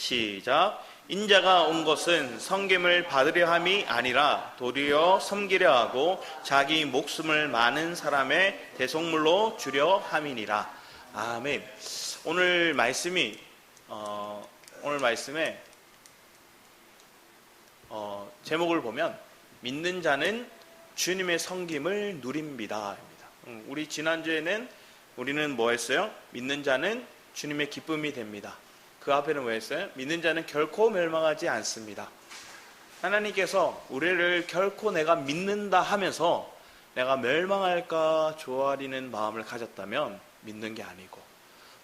시작. 인자가 온 것은 섬김을 받으려 함이 아니라 도리어 섬기려 하고 자기 목숨을 많은 사람의 대속물로 주려 함이니라. 아멘. 오늘 말씀에 제목을 보면 믿는 자는 주님의 섬김을 누립니다. 우리 지난주에는 우리는 뭐 했어요? 믿는 자는 주님의 기쁨이 됩니다. 그 앞에는 뭐 했어요? 믿는 자는 결코 멸망하지 않습니다. 하나님께서 우리를 결코 내가 믿는다 하면서 내가 멸망할까 조아리는 마음을 가졌다면 믿는 게 아니고,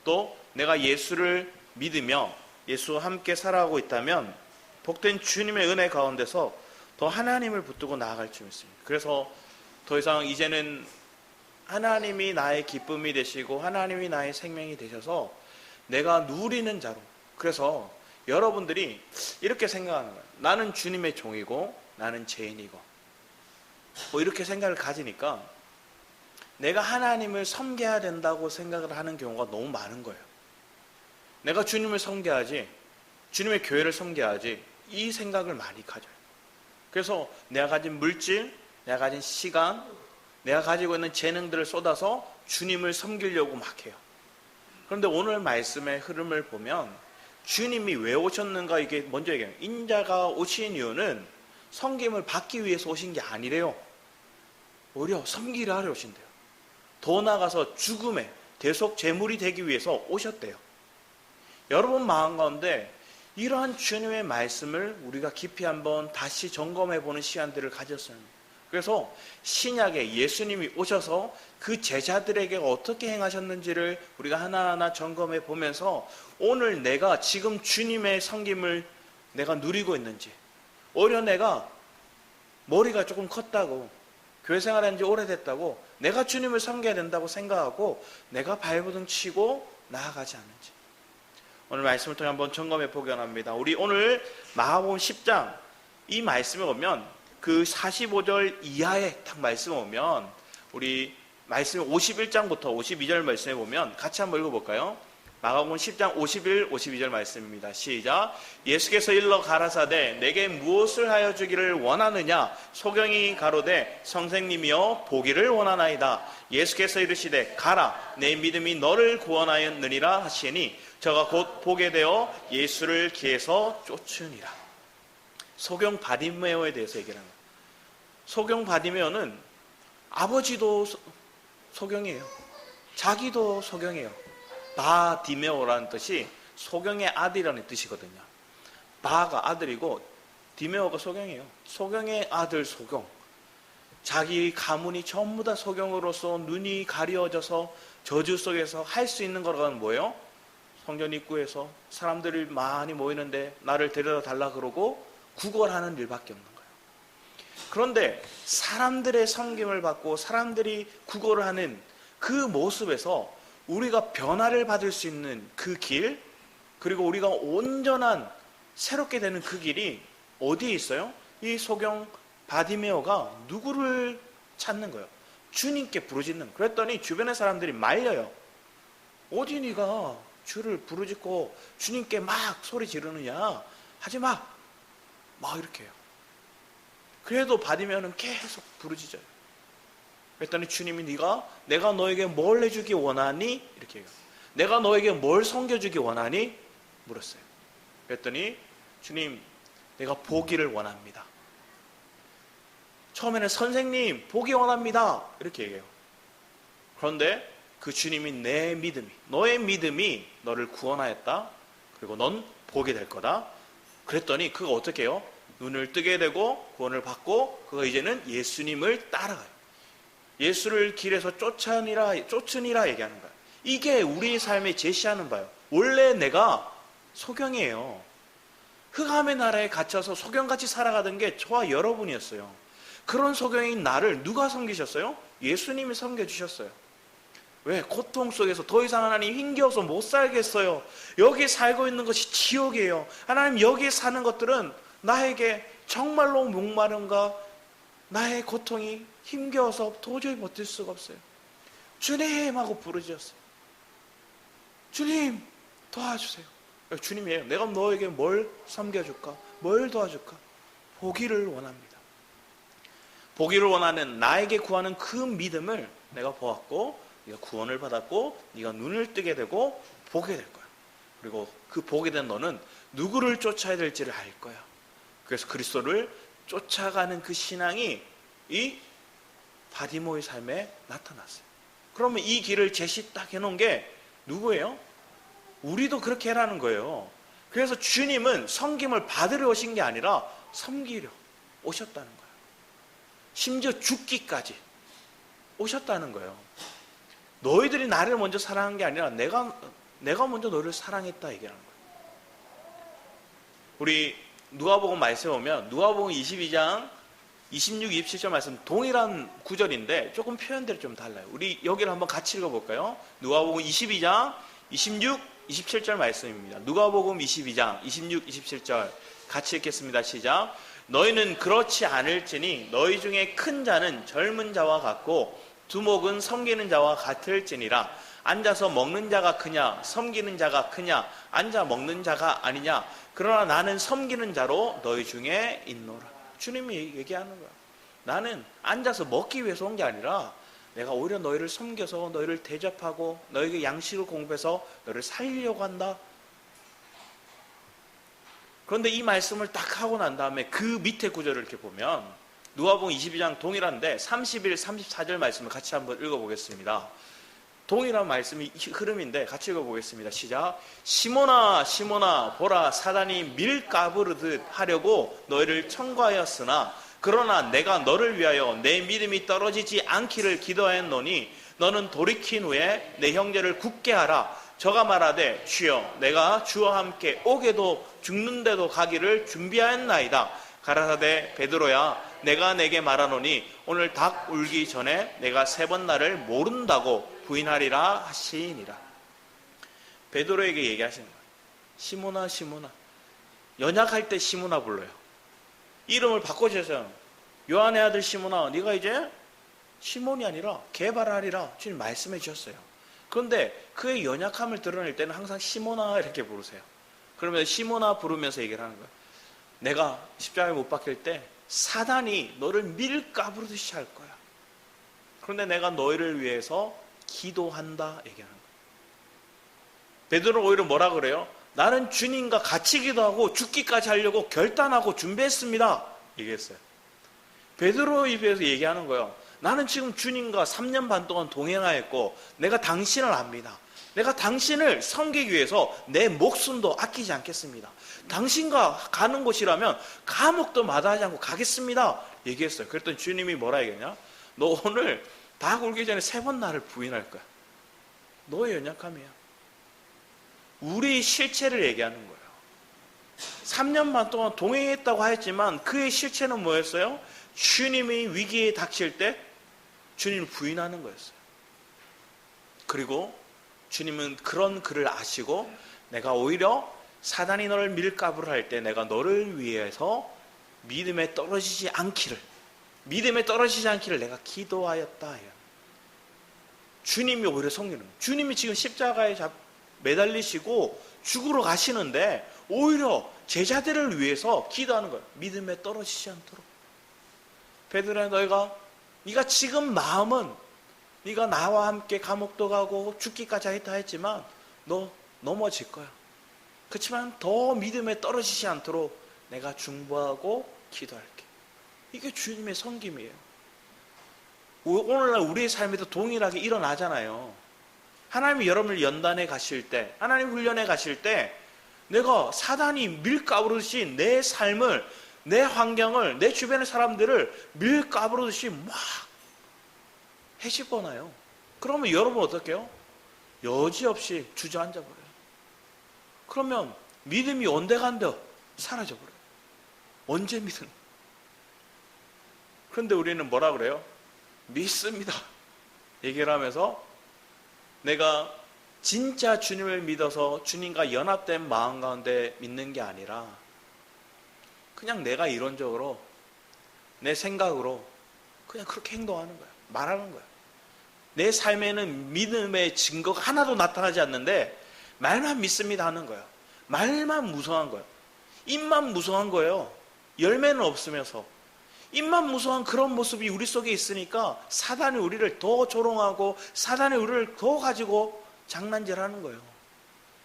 또 내가 예수를 믿으며 예수와 함께 살아가고 있다면 복된 주님의 은혜 가운데서 더 하나님을 붙들고 나아갈 줄 믿습니다. 그래서 더 이상 이제는 하나님이 나의 기쁨이 되시고 하나님이 나의 생명이 되셔서 내가 누리는 자로, 그래서 여러분들이 이렇게 생각하는 거예요. 나는 주님의 종이고 나는 죄인이고, 뭐 이렇게 생각을 가지니까 내가 하나님을 섬겨야 된다고 생각을 하는 경우가 너무 많은 거예요. 내가 주님을 섬겨야지, 주님의 교회를 섬겨야지, 이 생각을 많이 가져요. 그래서 내가 가진 물질, 내가 가진 시간, 내가 가지고 있는 재능들을 쏟아서 주님을 섬기려고 막 해요. 그런데 오늘 말씀의 흐름을 보면 주님이 왜 오셨는가, 이게 먼저 얘기해요. 인자가 오신 이유는 섬김을 받기 위해서 오신 게 아니래요. 오히려 섬기려 하려 오신대요. 더 나아가서 죽음의 대속 제물이 되기 위해서 오셨대요. 여러분 마음 가운데 이러한 주님의 말씀을 우리가 깊이 한번 다시 점검해보는 시간들을 가졌어요. 그래서 신약에 예수님이 오셔서 그 제자들에게 어떻게 행하셨는지를 우리가 하나하나 점검해 보면서 오늘 내가 지금 주님의 섬김을 내가 누리고 있는지, 오히려 내가 머리가 조금 컸다고, 교회 생활한 지 오래됐다고 내가 주님을 섬겨야 된다고 생각하고 내가 발버둥 치고 나아가지 않는지, 오늘 말씀을 통해 한번 점검해 보기 원합니다. 우리 오늘 마가복음 10장 이 말씀에 보면 그 45절 이하에 딱 말씀에 오면, 우리 말씀 51장부터 52절 말씀에 보면 같이 한번 읽어볼까요? 마가복음 10장 51, 52절 말씀입니다. 시작. 예수께서 일러 가라사대 내게 무엇을 하여 주기를 원하느냐? 소경이 가로되 선생님이여 보기를 원하나이다. 예수께서 이르시되 가라 내 믿음이 너를 구원하였느니라 하시니 저가 곧 보게 되어 예수를 길에서 쫓으니라. 소경 바디메오에 대해서 얘기하는 거예요. 소경 바디메오는 아버지도 소경이에요. 자기도 소경이에요. 바디메오라는 뜻이 소경의 아들이라는 뜻이거든요. 바가 아들이고 디메오가 소경이에요. 소경의 아들 소경. 자기 가문이 전부 다 소경으로서 눈이 가려져서 저주 속에서 할 수 있는 거라는 뭐예요? 성전 입구에서 사람들이 많이 모이는데 나를 데려다 달라 그러고 구걸하는 일밖에 없는 거예요. 그런데 사람들의 섬김을 받고 사람들이 구걸을 하는 그 모습에서 우리가 변화를 받을 수 있는 그 길, 그리고 우리가 온전한 새롭게 되는 그 길이 어디에 있어요? 이 소경 바디메오가 누구를 찾는 거예요? 주님께 부르짖는 거예요. 그랬더니 주변의 사람들이 말려요. 어디 네가 주를 부르짖고 주님께 막 소리 지르느냐? 하지 마. 막 이렇게 해요. 그래도 바디메오는 계속 부르짖어요. 그랬더니 주님이 내가 너에게 뭘 해주기 원하니? 이렇게 해요. 내가 너에게 뭘 섬겨주기 원하니? 물었어요. 그랬더니 주님, 내가 보기를 원합니다. 처음에는 선생님 보기 원합니다 이렇게 얘기해요. 그런데 그 주님이 너의 믿음이 너를 구원하였다. 그리고 넌 보게 될 거다. 그랬더니 그가 어떻게 해요? 눈을 뜨게 되고 구원을 받고 그가 이제는 예수님을 따라가요. 예수를 길에서 쫓으니라 얘기하는 거예요. 이게 우리 삶에 제시하는 바예요. 원래 내가 소경이에요. 흑암의 나라에 갇혀서 소경같이 살아가던 게 저와 여러분이었어요. 그런 소경인 나를 누가 섬기셨어요? 예수님이 섬겨주셨어요. 왜? 고통 속에서 더 이상 하나님 힘겨워서 못 살겠어요. 여기 살고 있는 것이 지옥이에요. 하나님 여기 사는 것들은 나에게 정말로 목마름과 나의 고통이 힘겨워서 도저히 버틸 수가 없어요. 주님 하고 부르짖었어요. 주님 도와주세요. 주님이에요. 내가 너에게 뭘 섬겨줄까? 뭘 도와줄까? 보기를 원합니다. 보기를 원하는, 나에게 구하는 그 믿음을 내가 보았고, 네가 구원을 받았고, 네가 눈을 뜨게 되고 보게 될 거야. 그리고 그 보게 된 너는 누구를 쫓아야 될지를 알 거야. 그래서 그리스도를 쫓아가는 그 신앙이 이 바디모의 삶에 나타났어요. 그러면 이 길을 제시 딱 해놓은 게 누구예요? 우리도 그렇게 해라는 거예요. 그래서 주님은 섬김을 받으려 오신 게 아니라 섬기려 오셨다는 거예요. 심지어 죽기까지 오셨다는 거예요. 너희들이 나를 먼저 사랑한 게 아니라 내가 먼저 너를 사랑했다 얘기하는 거예요. 우리 누가복음 말씀에 보면 누가복음 22장 26, 27절 말씀 동일한 구절인데 조금 표현들이 좀 달라요. 우리 여기를 한번 같이 읽어볼까요? 누가복음 22장 26, 27절 말씀입니다. 누가복음 22장 26, 27절 같이 읽겠습니다. 시작. 너희는 그렇지 않을지니 너희 중에 큰 자는 젊은 자와 같고 두목은 섬기는 자와 같을지니라. 앉아서 먹는 자가 크냐 섬기는 자가 크냐 앉아 먹는 자가 아니냐 그러나 나는 섬기는 자로 너희 중에 있노라. 주님이 얘기하는 거야. 나는 앉아서 먹기 위해서 온 게 아니라 내가 오히려 너희를 섬겨서 너희를 대접하고 너희에게 양식을 공급해서 너희를 살리려고 한다. 그런데 이 말씀을 딱 하고 난 다음에 그 밑에 구절을 이렇게 보면 누가복음 22장 동일한데 31, 34절 말씀을 같이 한번 읽어보겠습니다. 동일한 말씀이 흐름인데 같이 읽어보겠습니다. 시작. 시몬아 시몬아 보라 사단이 밀 까부르듯 하려고 너희를 청구하였으나 그러나 내가 너를 위하여 내 믿음이 떨어지지 않기를 기도하였노니 너는 돌이킨 후에 내 형제를 굳게 하라. 저가 말하되 주여 내가 주와 함께 오게도 죽는데도 가기를 준비하였나이다. 가라사대 베드로야 내가 내게 말하노니 오늘 닭 울기 전에 내가 3번 나를 모른다고 부인하리라 하시니라. 베드로에게 얘기하시는 거예요. 시몬아 시몬아. 연약할 때 시몬아 불러요. 이름을 바꿔주셔서 요한의 아들 시몬아 네가 이제 시몬이 아니라 게바라리라 주님 말씀해 주셨어요. 그런데 그의 연약함을 드러낼 때는 항상 시몬아 이렇게 부르세요. 그러면 시몬아 부르면서 얘기를 하는 거예요. 내가 십자가에 못 박힐 때 사단이 너를 밀 까부르듯이 할 거야. 그런데 내가 너희를 위해서 기도한다 얘기하는 거예요. 베드로는 오히려 뭐라 그래요? 나는 주님과 같이 기도하고 죽기까지 하려고 결단하고 준비했습니다 얘기했어요. 베드로 입에서 얘기하는 거예요. 나는 지금 주님과 3년 반 동안 동행하였고 내가 당신을 압니다. 내가 당신을 섬기기 위해서 내 목숨도 아끼지 않겠습니다. 당신과 가는 곳이라면 감옥도 마다하지 않고 가겠습니다 얘기했어요. 그랬더니 주님이 뭐라 얘기했냐? 너 오늘 닭 울기 전에 3번 나를 부인할 거야. 너의 연약함이야. 우리 실체를 얘기하는 거예요. 3년 반 동안 동행했다고 하였지만 그의 실체는 뭐였어요? 주님이 위기에 닥칠 때 주님을 부인하는 거였어요. 그리고 주님은 그런 그를 아시고 내가 오히려 사단이 너를 밀가부를 할 때 내가 너를 위해서 믿음에 떨어지지 않기를 내가 기도하였다. 주님이 오히려 섬기는 거예요. 주님이 지금 십자가에 매달리시고 죽으러 가시는데 오히려 제자들을 위해서 기도하는 거예요. 믿음에 떨어지지 않도록. 베드로야 네가 지금 마음은 네가 나와 함께 감옥도 가고 죽기까지 하겠다 했지만 너 넘어질 거야. 그렇지만 더 믿음에 떨어지지 않도록 내가 중보하고 기도할게. 이게 주님의 섬김이에요. 오늘날 우리의 삶에도 동일하게 일어나잖아요. 하나님이 여러분을 연단해 가실 때, 하나님 훈련해 가실 때 내가 사단이 밀가부르듯이 내 삶을, 내 환경을, 내 주변의 사람들을 밀가부르듯이 막 해집어놔요. 그러면 여러분 어떻게 해요? 여지없이 주저앉아 버려요. 그러면 믿음이 온데간데 사라져 버려요. 언제 믿은? 그런데 우리는 뭐라 그래요? 믿습니다 얘기를 하면서 내가 진짜 주님을 믿어서 주님과 연합된 마음 가운데 믿는 게 아니라 그냥 내가 이론적으로 내 생각으로 그냥 그렇게 행동하는 거야. 말하는 거야. 내 삶에는 믿음의 증거가 하나도 나타나지 않는데 말만 믿습니다 하는 거야. 말만 무성한 거예요. 입만 무성한 거예요. 열매는 없으면서. 입만 무성한 그런 모습이 우리 속에 있으니까 사단이 우리를 더 조롱하고 사단이 우리를 더 가지고 장난질하는 거예요.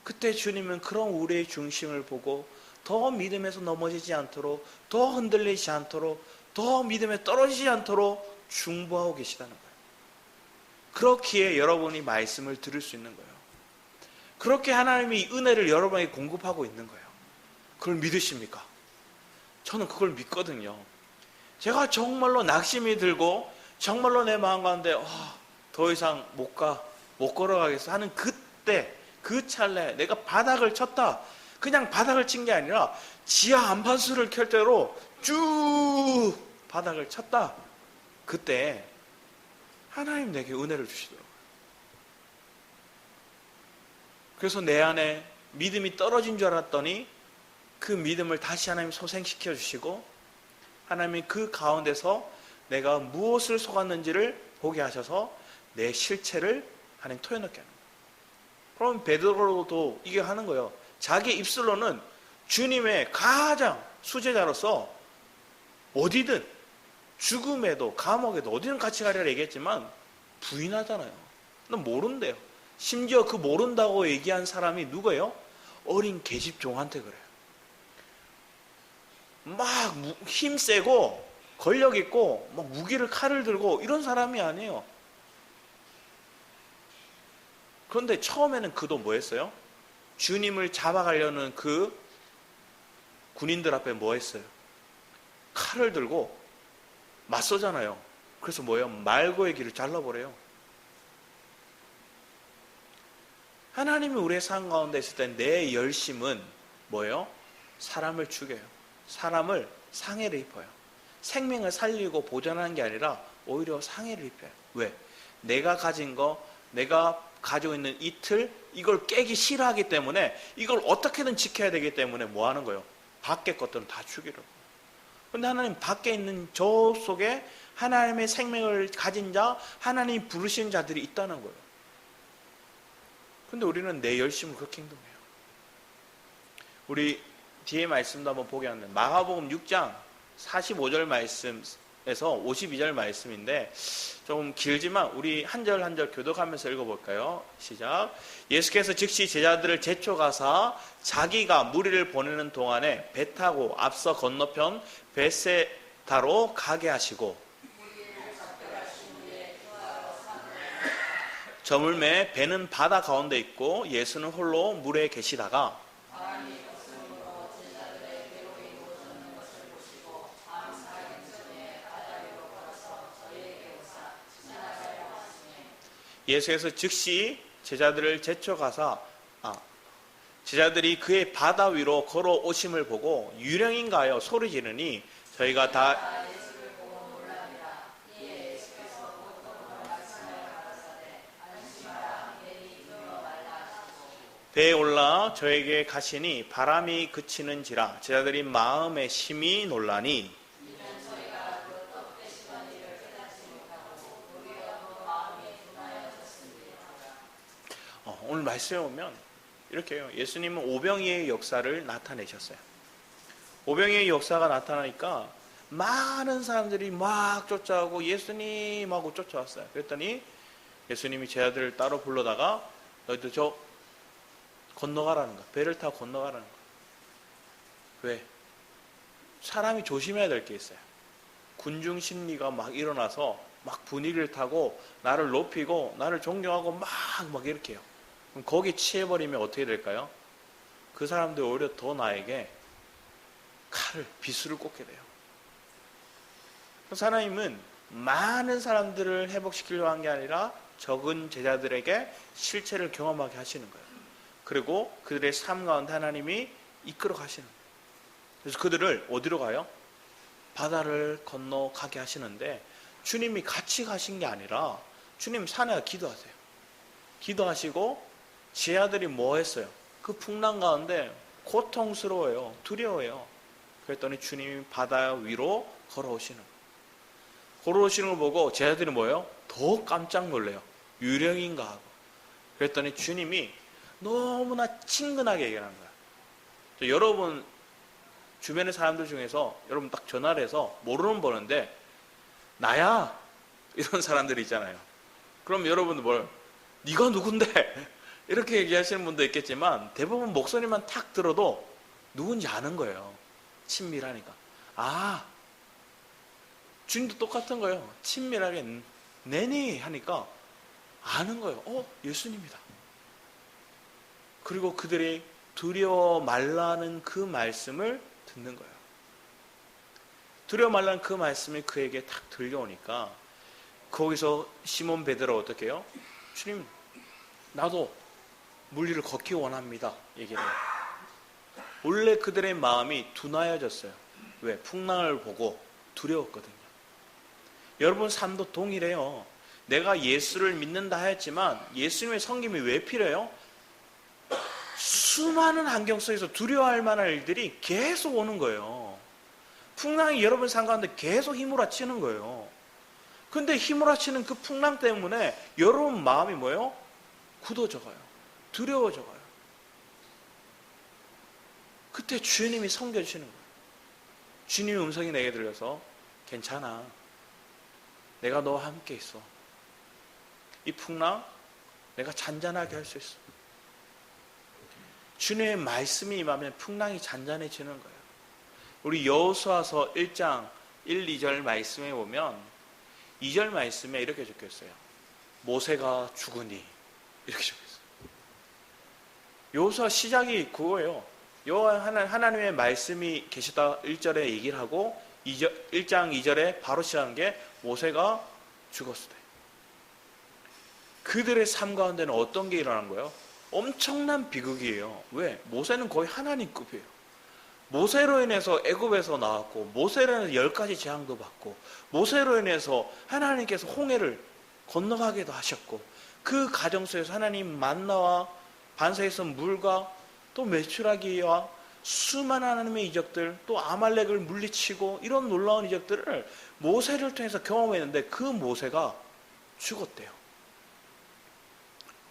그때 주님은 그런 우리의 중심을 보고 더 믿음에서 넘어지지 않도록, 더 흔들리지 않도록, 더 믿음에 떨어지지 않도록 중보하고 계시다는 거예요. 그렇기에 여러분이 말씀을 들을 수 있는 거예요. 그렇게 하나님이 은혜를 여러분에게 공급하고 있는 거예요. 그걸 믿으십니까? 저는 그걸 믿거든요. 제가 정말로 낙심이 들고 정말로 내 마음 가운데 더 이상 못 걸어가겠어 하는 그때, 그 찰나에 내가 바닥을 쳤다. 그냥 바닥을 친 게 아니라 지하 안반수를 켤 때로 쭉 바닥을 쳤다. 그때 하나님 내게 은혜를 주시더라고요. 그래서 내 안에 믿음이 떨어진 줄 알았더니 그 믿음을 다시 하나님 소생시켜 주시고 하나님이 그 가운데서 내가 무엇을 속았는지를 보게 하셔서 내 실체를 하나님 토해넣게 하는 거예요. 그럼 베드로도 이게 하는 거예요. 자기 입술로는 주님의 가장 수제자로서 어디든 죽음에도 감옥에도 어디든 같이 가리라 얘기했지만 부인하잖아요. 넌 모른대요. 심지어 그 모른다고 얘기한 사람이 누구예요? 어린 계집종한테 그래요. 막 힘세고 권력 있고 막 무기를 칼을 들고 이런 사람이 아니에요. 그런데 처음에는 그도 뭐 했어요? 주님을 잡아가려는 그 군인들 앞에 뭐 했어요? 칼을 들고 맞서잖아요. 그래서 뭐예요? 말고의 길을 잘라버려요. 하나님이 우리의 삶 가운데 있을 때 내 열심은 뭐예요? 사람을 죽여요. 사람을 상해를 입혀요. 생명을 살리고 보존하는 게 아니라 오히려 상해를 입혀요. 왜? 내가 가진 거, 내가 가지고 있는 이 틀, 이걸 깨기 싫어하기 때문에 이걸 어떻게든 지켜야 되기 때문에 뭐 하는 거예요? 밖에 것들은 다 죽이려고. 그런데 하나님 밖에 있는 저 속에 하나님의 생명을 가진 자, 하나님 부르신 자들이 있다는 거예요. 그런데 우리는 내 열심을 그렇게 행동해요. 우리 뒤에 말씀도 한번 보게 하는데 마가복음 6장 45절 말씀에서 52절 말씀인데 좀 길지만 우리 한 절 한 절 교독하면서 읽어볼까요? 시작. 예수께서 즉시 제자들을 제쳐가사 자기가 무리를 보내는 동안에 배 타고 앞서 건너편 베세다로 가게 하시고 저물매 배는 바다 가운데 있고 예수는 홀로 물에 계시다가 예수께서 즉시 제자들을 제쳐가사 제자들이 그의 바다 위로 걸어오심을 보고 유령인가요? 소리 지르니 저희가 다 배에 올라 저에게 가시니 바람이 그치는지라 제자들이 마음에 심히 놀라니 오늘 말씀에 보면 이렇게 해요. 예수님은 오병이의 역사를 나타내셨어요. 오병이의 역사가 나타나니까 많은 사람들이 막 쫓아오고 예수님하고 쫓아왔어요. 그랬더니 예수님이 제자들을 따로 불러다가 너희들 저 건너가라는 거야. 배를 타고 건너가라는 거야. 왜? 사람이 조심해야 될 게 있어요. 군중 심리가 막 일어나서 막 분위기를 타고 나를 높이고 나를 존경하고 막 이렇게 해요. 그럼 거기 취해버리면 어떻게 될까요? 그 사람들 오히려 더 나에게 칼을, 비수를 꽂게 돼요. 그래서 하나님은 많은 사람들을 회복시키려고 한 게 아니라 적은 제자들에게 실체를 경험하게 하시는 거예요. 그리고 그들의 삶 가운데 하나님이 이끌어 가시는 거예요. 그래서 그들을 어디로 가요? 바다를 건너가게 하시는데 주님이 같이 가신 게 아니라 주님 산에 기도하세요. 기도하시고 제자들이 뭐 했어요? 그 풍랑 가운데 고통스러워요. 두려워요. 그랬더니 주님이 바다 위로 걸어오시는 거예요. 걸어오시는 걸 보고 제자들이 뭐예요? 더 깜짝 놀래요. 유령인가 하고. 그랬더니 주님이 너무나 친근하게 얘기하는 거야. 여러분 주변의 사람들 중에서 여러분 딱 전화를 해서 모르는 번호인데 나야 이런 사람들이 있잖아요. 그럼 여러분들 네가 누군데? 이렇게 얘기하시는 분도 있겠지만 대부분 목소리만 탁 들어도 누군지 아는 거예요. 친밀하니까. 주님도 똑같은 거예요. 친밀하게 내니 하니까 아는 거예요. 예수님이다. 그리고 그들이 두려워 말라는 그 말씀을 듣는 거예요. 두려워 말라는 그 말씀이 그에게 탁 들려오니까 거기서 시몬 베드로가 어떻게 해요? 주님, 나도 물리를 걷기 원합니다. 얘기를 해요. 원래 그들의 마음이 둔하여졌어요. 왜? 풍랑을 보고 두려웠거든요. 여러분 삶도 동일해요. 내가 예수를 믿는다 하였지만 예수님의 섬김이 왜 필요해요? 수많은 환경 속에서 두려워할 만한 일들이 계속 오는 거예요. 풍랑이 여러분 삶 가운데 계속 휘몰아치는 거예요. 근데 휘몰아치는 그 풍랑 때문에 여러분 마음이 뭐예요? 굳어져가요. 두려워져가요. 그때 주님이 섬겨주시는 거예요. 주님의 음성이 내게 들려서 괜찮아. 내가 너와 함께 있어. 이 풍랑 내가 잔잔하게 할 수 있어. 주님의 말씀이 임하면 풍랑이 잔잔해지는 거예요. 우리 여호수아서 1장 1, 2절 말씀에 보면 2절 말씀에 이렇게 적혀있어요. 모세가 죽으니 이렇게 적혀있어요. 여호수아 시작이 그거예요. 하나님의 말씀이 계시다 1절에 얘기를 하고 1장 2절에 바로 시작한 게 모세가 죽었을 때. 그들의 삶 가운데는 어떤 게 일어난 거예요? 엄청난 비극이에요. 왜? 모세는 거의 하나님급이에요. 모세로 인해서 애굽에서 나왔고 모세로 인해서 10가지 재앙도 받고 모세로 인해서 하나님께서 홍해를 건너가기도 하셨고 그 가정 속에서 하나님 만나와 반석에서 물과 또 메추라기와 수많은 하나님의 이적들 또 아말렉을 물리치고 이런 놀라운 이적들을 모세를 통해서 경험했는데 그 모세가 죽었대요.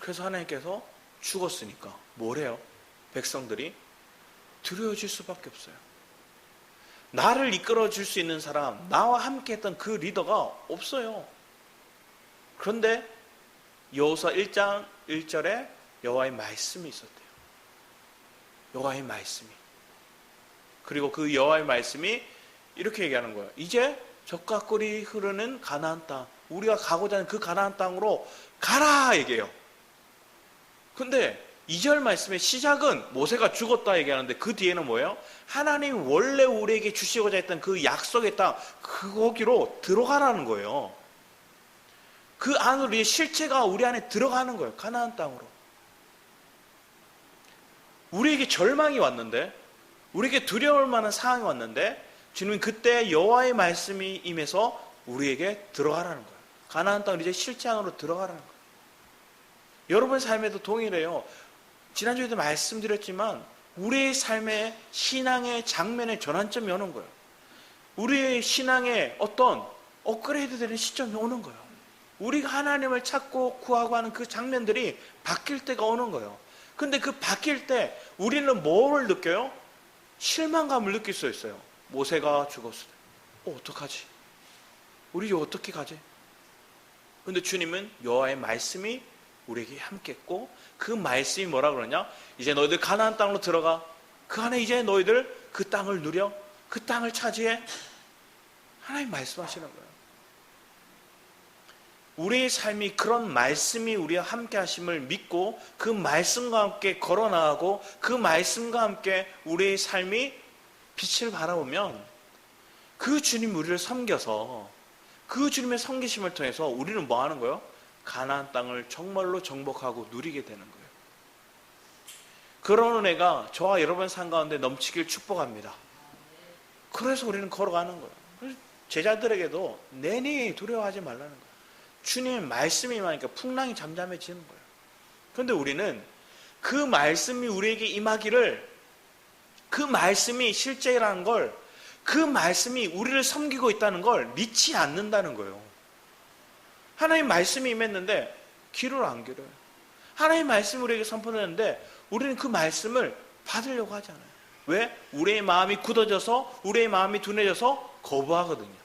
그래서 하나님께서 죽었으니까 뭐래요? 백성들이 두려워질 수밖에 없어요. 나를 이끌어 줄 수 있는 사람, 나와 함께 했던 그 리더가 없어요. 그런데 여호수아 1장 1절에 여호와의 말씀이 있었대요. 여호와의 말씀이. 그리고 그 여호와의 말씀이 이렇게 얘기하는 거예요. 이제 젖과 꿀이 흐르는 가나안 땅, 우리가 가고자 하는 그 가나안 땅으로 가라 얘기해요. 근데 2절 말씀의 시작은 모세가 죽었다 얘기하는데 그 뒤에는 뭐예요? 하나님 원래 우리에게 주시고자 했던 그 약속의 땅, 거기로 들어가라는 거예요. 그 안으로 이 실체가 우리 안에 들어가는 거예요. 가나안 땅으로. 우리에게 절망이 왔는데, 우리에게 두려울 만한 상황이 왔는데 주님은 그때 여호와의 말씀이 임해서 우리에게 들어가라는 거예요. 가나안 땅 이제 실제 안으로 들어가라는 거예요. 여러분 삶에도 동일해요. 지난주에도 말씀드렸지만 우리의 삶의 신앙의 장면의 전환점이 오는 거예요. 우리의 신앙의 어떤 업그레이드 되는 시점이 오는 거예요. 우리가 하나님을 찾고 구하고 하는 그 장면들이 바뀔 때가 오는 거예요. 근데 그 바뀔 때 우리는 뭐를 느껴요? 실망감을 느낄 수 있어요. 모세가 죽었을 때 어떡하지? 우리 이제 어떻게 가지? 근데 주님은 여호와의 말씀이 우리에게 함께 했고 그 말씀이 뭐라 그러냐? 이제 너희들 가나안 땅으로 들어가. 그 안에 이제 너희들 그 땅을 누려. 그 땅을 차지해. 하나님 말씀하시는 거예요. 우리의 삶이 그런 말씀이 우리와 함께 하심을 믿고 그 말씀과 함께 걸어나가고 그 말씀과 함께 우리의 삶이 빛을 바라보면 그 주님 우리를 섬겨서 그 주님의 섬기심을 통해서 우리는 뭐 하는 거예요? 가나안 땅을 정말로 정복하고 누리게 되는 거예요. 그런 은혜가 저와 여러분 삶 가운데 넘치길 축복합니다. 그래서 우리는 걸어가는 거예요. 제자들에게도 내니 두려워하지 말라는 거예요. 주님의 말씀이 임하니까 풍랑이 잠잠해지는 거예요. 그런데 우리는 그 말씀이 우리에게 임하기를, 그 말씀이 실제라는 걸, 그 말씀이 우리를 섬기고 있다는 걸 믿지 않는다는 거예요. 하나님 말씀이 임했는데 귀를 안 기울여요. 하나님 말씀이 우리에게 선포되는데 우리는 그 말씀을 받으려고 하지 않아요. 왜? 우리의 마음이 굳어져서, 우리의 마음이 둔해져서 거부하거든요.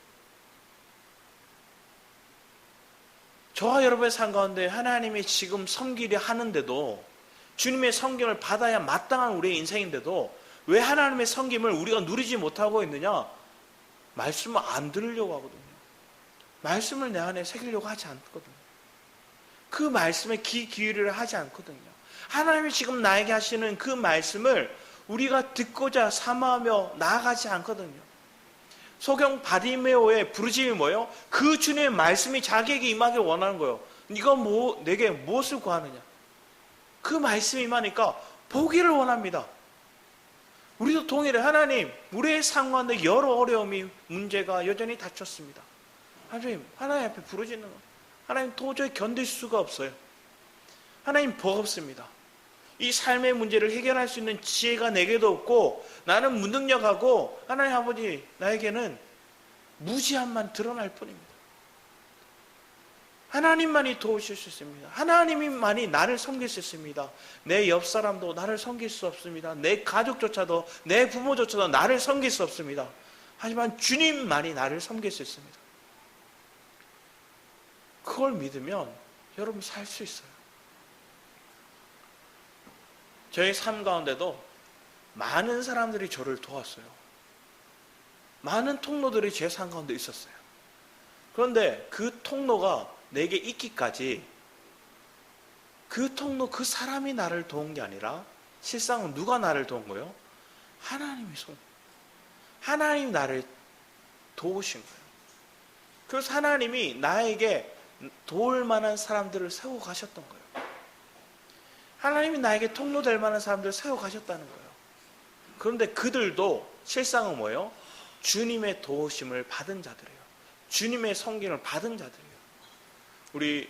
저와 여러분의 삶 가운데 하나님이 지금 섬기려 하는데도, 주님의 섬김을 받아야 마땅한 우리의 인생인데도 왜 하나님의 섬김을 우리가 누리지 못하고 있느냐? 말씀을 안 들으려고 하거든요. 말씀을 내 안에 새기려고 하지 않거든요. 그 말씀에 귀 기울이려 하지 않거든요. 하나님이 지금 나에게 하시는 그 말씀을 우리가 듣고자 사모하며 나아가지 않거든요. 소경 바디메오의 부르짖음이 뭐예요? 그 주님의 말씀이 자기에게 임하길 원하는 거예요. 네가 내게 무엇을 구하느냐? 그 말씀이 임하니까 보기를 원합니다. 우리도 동일해. 하나님, 우리의 삶 가운데 여러 어려움이, 문제가 여전히 닥쳤습니다. 하나님 앞에 부르짖는 거. 하나님 도저히 견딜 수가 없어요. 하나님 버겁습니다. 이 삶의 문제를 해결할 수 있는 지혜가 내게도 없고 나는 무능력하고 하나님 아버지 나에게는 무지함만 드러날 뿐입니다. 하나님만이 도우실 수 있습니다. 하나님만이 나를 섬길 수 있습니다. 내 옆 사람도 나를 섬길 수 없습니다. 내 가족조차도, 내 부모조차도 나를 섬길 수 없습니다. 하지만 주님만이 나를 섬길 수 있습니다. 그걸 믿으면 여러분 살 수 있어요. 저의 삶 가운데도 많은 사람들이 저를 도왔어요. 많은 통로들이 제 삶 가운데 있었어요. 그런데 그 통로가 내게 있기까지 그 통로, 그 사람이 나를 도운 게 아니라 실상은 누가 나를 도운 거예요? 하나님이 나를 도우신 거예요. 그래서 하나님이 나에게 도울 만한 사람들을 세워 가셨던 거예요. 하나님이 나에게 통로 될 만한 사람들을 세워 가셨다는 거예요. 그런데 그들도 실상은 뭐예요? 주님의 도우심을 받은 자들이에요. 주님의 섬김을 받은 자들이에요. 우리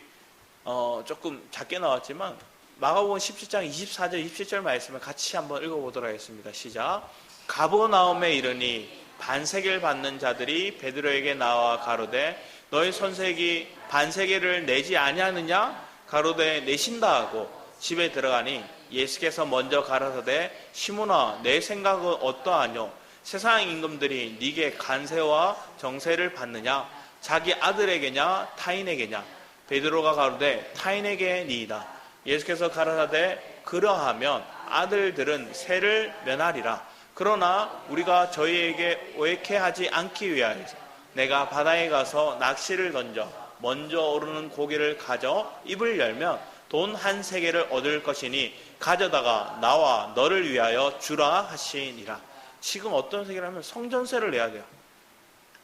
조금 작게 나왔지만 마가복음 17장 24절 27절 말씀을 같이 한번 읽어보도록 하겠습니다. 시작. 가버나움에 이르니 반세계를 받는 자들이 베드로에게 나와 가로되 너희 선생이 반세계를 내지 아니하느냐? 가로되 내신다 하고 집에 들어가니 예수께서 먼저 가라사대 시몬아 내 생각은 어떠하뇨? 세상 임금들이 네게 간세와 정세를 받느냐? 자기 아들에게냐 타인에게냐? 베드로가 가로되 타인에게니이다. 예수께서 가라사대 그러하면 아들들은 세를 면하리라. 그러나 우리가 저희에게 오해케 하지 않기 위하여 내가 바다에 가서 낚시를 던져 먼저 오르는 고기를 가져 입을 열면 돈 한 세겔을 얻을 것이니 가져다가 나와 너를 위하여 주라 하시니라. 지금 어떤 세계라면 성전세를 내야 돼요.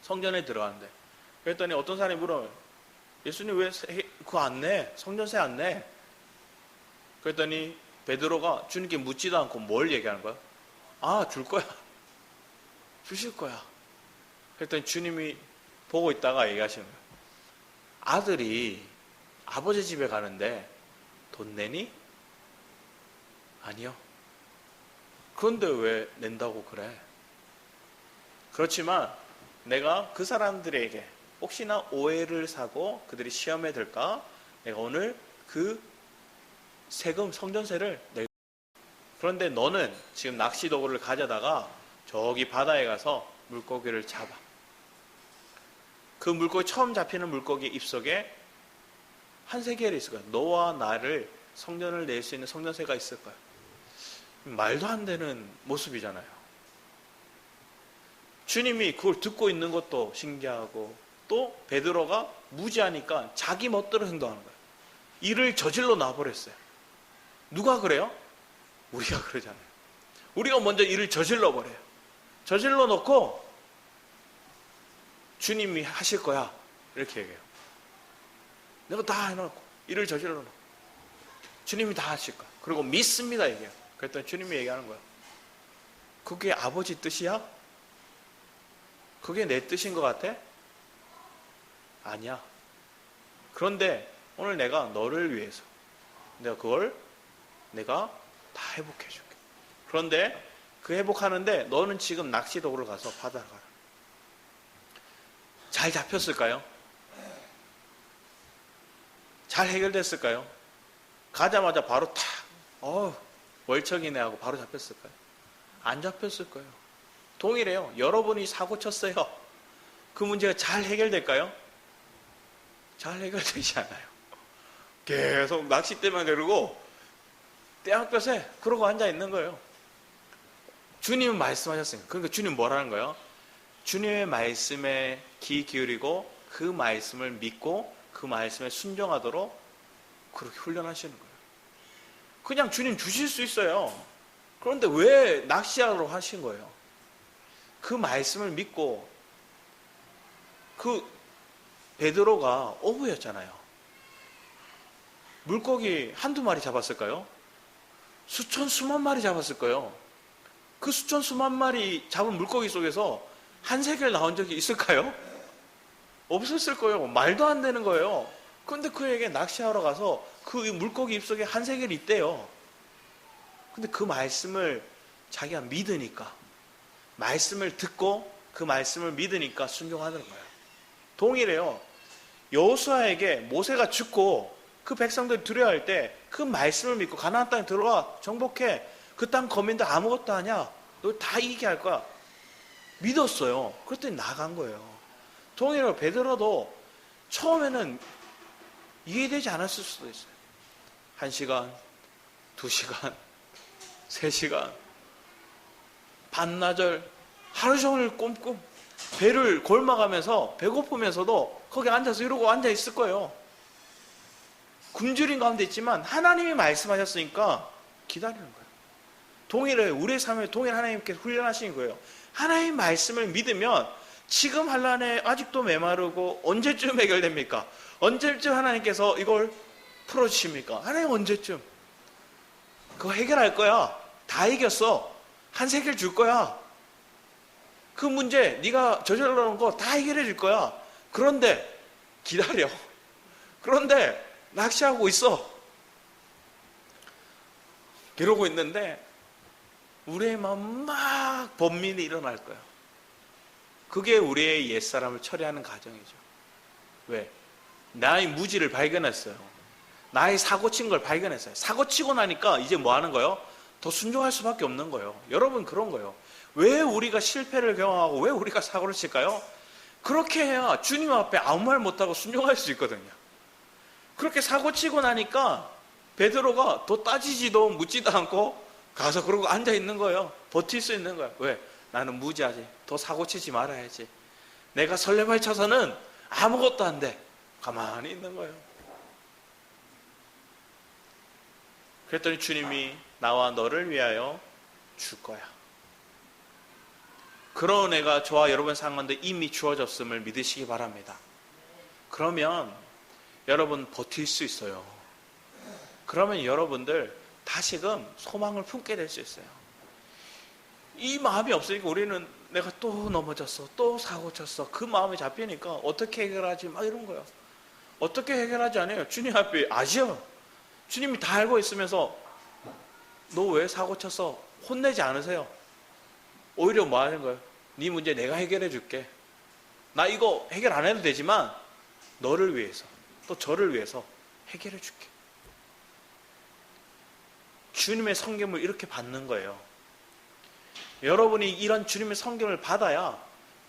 성전에 들어가는데. 그랬더니 어떤 사람이 물어요. 예수님 왜 그거 안 내? 성전세 안 내? 그랬더니 베드로가 주님께 묻지도 않고 뭘 얘기하는 거야? 아, 줄 거야. 주실 거야. 그랬더니 주님이 보고 있다가 얘기하시는 거예요. 아들이 아버지 집에 가는데 돈 내니? 아니요. 그런데 왜 낸다고 그래? 그렇지만 내가 그 사람들에게 혹시나 오해를 사고 그들이 시험에 들까? 내가 오늘 그 세금, 성전세를 낼. 그런데 너는 지금 낚시 도구를 가져다가 저기 바다에 가서 물고기를 잡아. 그 물고기, 처음 잡히는 물고기 입속에 한 세겔이 있을 거야. 너와 나를 성전을 낼 수 있는 성전세가 있을 거야. 말도 안 되는 모습이잖아요. 주님이 그걸 듣고 있는 것도 신기하고 또 베드로가 무지하니까 자기 멋대로 행동하는 거예요. 일을 저질러 놔버렸어요. 누가 그래요? 우리가 그러잖아요. 우리가 먼저 일을 저질러 버려요. 저질러 놓고 주님이 하실 거야 이렇게 얘기해요. 내가 다 해놓고 일을 저질러 놓고 주님이 다 하실 거야. 그리고 믿습니다 얘기해요. 그랬더니 주님이 얘기하는 거야. 그게 아버지 뜻이야? 그게 내 뜻인 것 같아? 아니야. 그런데 오늘 내가 너를 위해서 내가 그걸 내가 다 회복해 줄게. 그런데 그 회복하는데 너는 지금 낚시 도구를 가서 바다로 가라. 잘 잡혔을까요? 잘 해결됐을까요? 가자마자 바로 탁 월척이네 하고 바로 잡혔을까요? 안 잡혔을 거예요. 동일해요. 여러분이 사고 쳤어요. 그 문제가 잘 해결될까요? 잘 해결되지 않아요. 계속 낚싯대만 그러고 떼학볕에 그러고 앉아 있는 거예요. 주님은 말씀하셨으니까. 그러니까 주님 뭐라는 거예요? 주님의 말씀에 귀 기울이고 그 말씀을 믿고 그 말씀에 순종하도록 그렇게 훈련하시는 거예요. 그냥 주님 주실 수 있어요. 그런데 왜 낚시하도록 하신 거예요? 그 말씀을 믿고 그 베드로가 어부였잖아요. 물고기 한두 마리 잡았을까요? 수천 수만 마리 잡았을 거예요. 그 수천 수만 마리 잡은 물고기 속에서 한 세겔 나온 적이 있을까요? 없었을 거예요. 말도 안 되는 거예요. 그런데 그에게 낚시하러 가서 그 물고기 입속에 한 세겔이 있대요. 근데 그 말씀을 자기가 믿으니까, 말씀을 듣고 그 말씀을 믿으니까 순종하는 거예요. 동일해요. 여호수아에게 모세가 죽고 그 백성들이 두려워할 때 그 말씀을 믿고 가나안 땅에 들어가 정복해. 그 땅 거민들 아무것도 아니야. 너 다 이기게 할 거야. 믿었어요. 그랬더니 나간 거예요. 동일해요. 베드로도 처음에는 이해되지 않았을 수도 있어요. 1시간, 2시간, 3시간, 반나절, 하루 종일 꼼꼼 배를 골마가면서 배고프면서도 거기 앉아서 이러고 앉아 있을 거예요. 굶주린 가운데 있지만 하나님이 말씀하셨으니까 기다리는 거예요. 동일해. 우리의 삶에 동일 하나님께서 훈련하신 거예요. 하나님 말씀을 믿으면 지금 환난에 아직도 메마르고 언제쯤 해결됩니까? 언제쯤 하나님께서 이걸 풀어주십니까? 하나님 언제쯤? 그거 해결할 거야. 다 이겼어. 한 세겔 줄 거야. 그 문제 네가 저질러 놓은 거 다 해결해 줄 거야. 그런데 기다려. 그런데 낚시하고 있어. 이러고 있는데 우리의 마음 막 번민이 일어날 거야. 그게 우리의 옛사람을 처리하는 과정이죠. 왜? 나의 무지를 발견했어요. 나의 사고친 걸 발견했어요. 사고치고 나니까 이제 뭐 하는 거예요? 더 순종할 수밖에 없는 거예요. 여러분 그런 거예요. 왜 우리가 실패를 경험하고 왜 우리가 사고를 칠까요? 그렇게 해야 주님 앞에 아무 말 못하고 순종할 수 있거든요. 그렇게 사고치고 나니까 베드로가 더 따지지도 묻지도 않고 가서 그러고 앉아 있는 거예요. 버틸 수 있는 거예요. 왜? 나는 무지하지. 더 사고치지 말아야지. 내가 설레발 쳐서는 아무것도 안 돼. 가만히 있는 거예요. 그랬더니 주님이 나와 너를 위하여 줄 거야. 그런 은혜가 저와 여러분 상관데 이미 주어졌음을 믿으시기 바랍니다. 그러면 여러분 버틸 수 있어요. 그러면 여러분들 다시금 소망을 품게 될 수 있어요. 이 마음이 없으니까 우리는 내가 또 넘어졌어, 또 사고 쳤어. 그 마음이 잡히니까 어떻게 해결하지? 막 이런 거예요. 어떻게 해결하지 않아요? 주님 앞에 아시오. 주님이 다 알고 있으면서 너 왜 사고 쳤어? 혼내지 않으세요. 오히려 뭐 하는 거예요? 네 문제 내가 해결해 줄게. 나 이거 해결 안 해도 되지만 너를 위해서 또 저를 위해서 해결해 줄게. 주님의 성경을 이렇게 받는 거예요. 여러분이 이런 주님의 성경을 받아야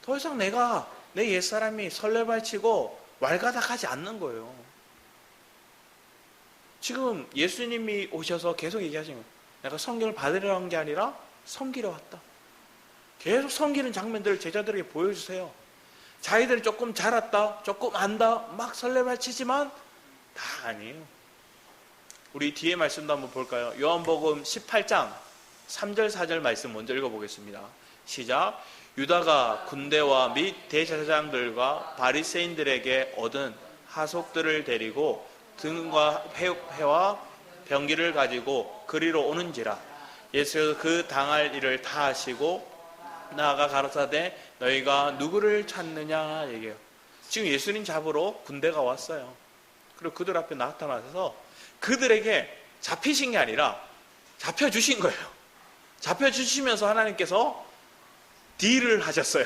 더 이상 내가 내 옛사람이 설레발치고 왈가닥하지 않는 거예요. 지금 예수님이 오셔서 계속 얘기하시는 거예요. 내가 성경을 받으려 한 게 아니라 섬기러 왔다. 계속 섬기는 장면들을 제자들에게 보여주세요. 자기들이 조금 잘했다, 조금 안다, 막 설레발치지만 다 아니에요. 우리 뒤에 말씀도 한번 볼까요? 요한복음 18장 3절 4절 말씀 먼저 읽어보겠습니다. 시작. 유다가 군대와 및 대제사장들과 바리새인들에게 얻은 하속들을 데리고 등과 회와 병기를 가지고 그리로 오는지라. 예수께서 그 당할 일을 다 하시고 나아가 가로사대 너희가 누구를 찾느냐 얘기해요. 지금 예수님 잡으러 군대가 왔어요. 그리고 그들 앞에 나타나서 그들에게 잡히신 게 아니라 잡혀주신 거예요. 잡혀주시면서 하나님께서 딜을 하셨어요.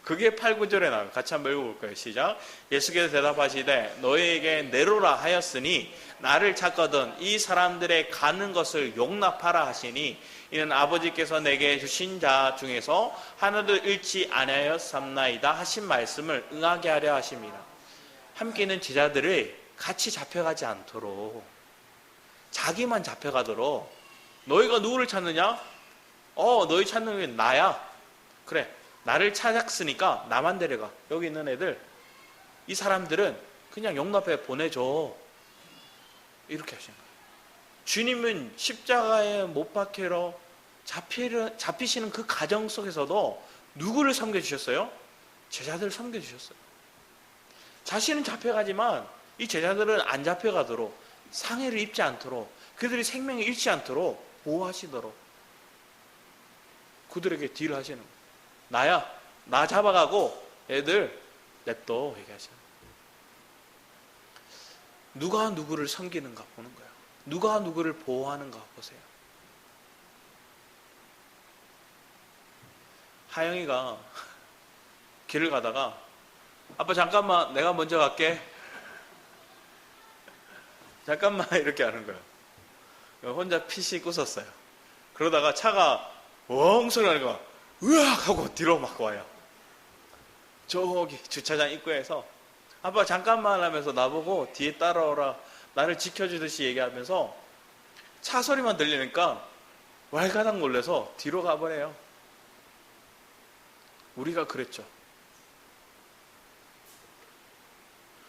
그게 8, 9절에 나와요. 같이 한번 읽어볼 거예요. 시작. 예수께서 대답하시되 너희에게 내로라 하였으니 나를 찾거든 이 사람들의 가는 것을 용납하라 하시니 이는 아버지께서 내게 주신 자 중에서 하나도 잃지 아니하였삼나이다 하신 말씀을 응하게 하려 하십니다. 함께 있는 제자들이 같이 잡혀가지 않도록, 자기만 잡혀가도록, 너희가 누구를 찾느냐? 너희 찾는 게 나야. 그래, 나를 찾았으니까 나만 데려가. 여기 있는 애들, 이 사람들은 그냥 용납해 보내줘. 이렇게 하시는 거예요. 주님은 십자가에 못 박히러 잡히시는 그 과정 속에서도 누구를 섬겨주셨어요? 제자들을 섬겨주셨어요. 자신은 잡혀가지만 이 제자들은 안 잡혀가도록, 상해를 입지 않도록, 그들이 생명을 잃지 않도록 보호하시도록 그들에게 딜을 하시는 거예요. 나야, 나 잡아가고 애들 냅둬 얘기하시는 거예요. 누가 누구를 섬기는가 보는 거예요. 누가 누구를 보호하는가 보세요. 하영이가 길을 가다가 아빠 잠깐만 내가 먼저 갈게. 잠깐만 이렇게 하는 거예요. 혼자 피식 웃었어요. 그러다가 차가 엉 소리 나는 거야. 으악 하고 뒤로 막 와요. 저기 주차장 입구에서 아빠 잠깐만 하면서 나보고 뒤에 따라오라, 나를 지켜주듯이 얘기하면서 차 소리만 들리니까 왈가닥 놀라서 뒤로 가버려요. 우리가 그랬죠.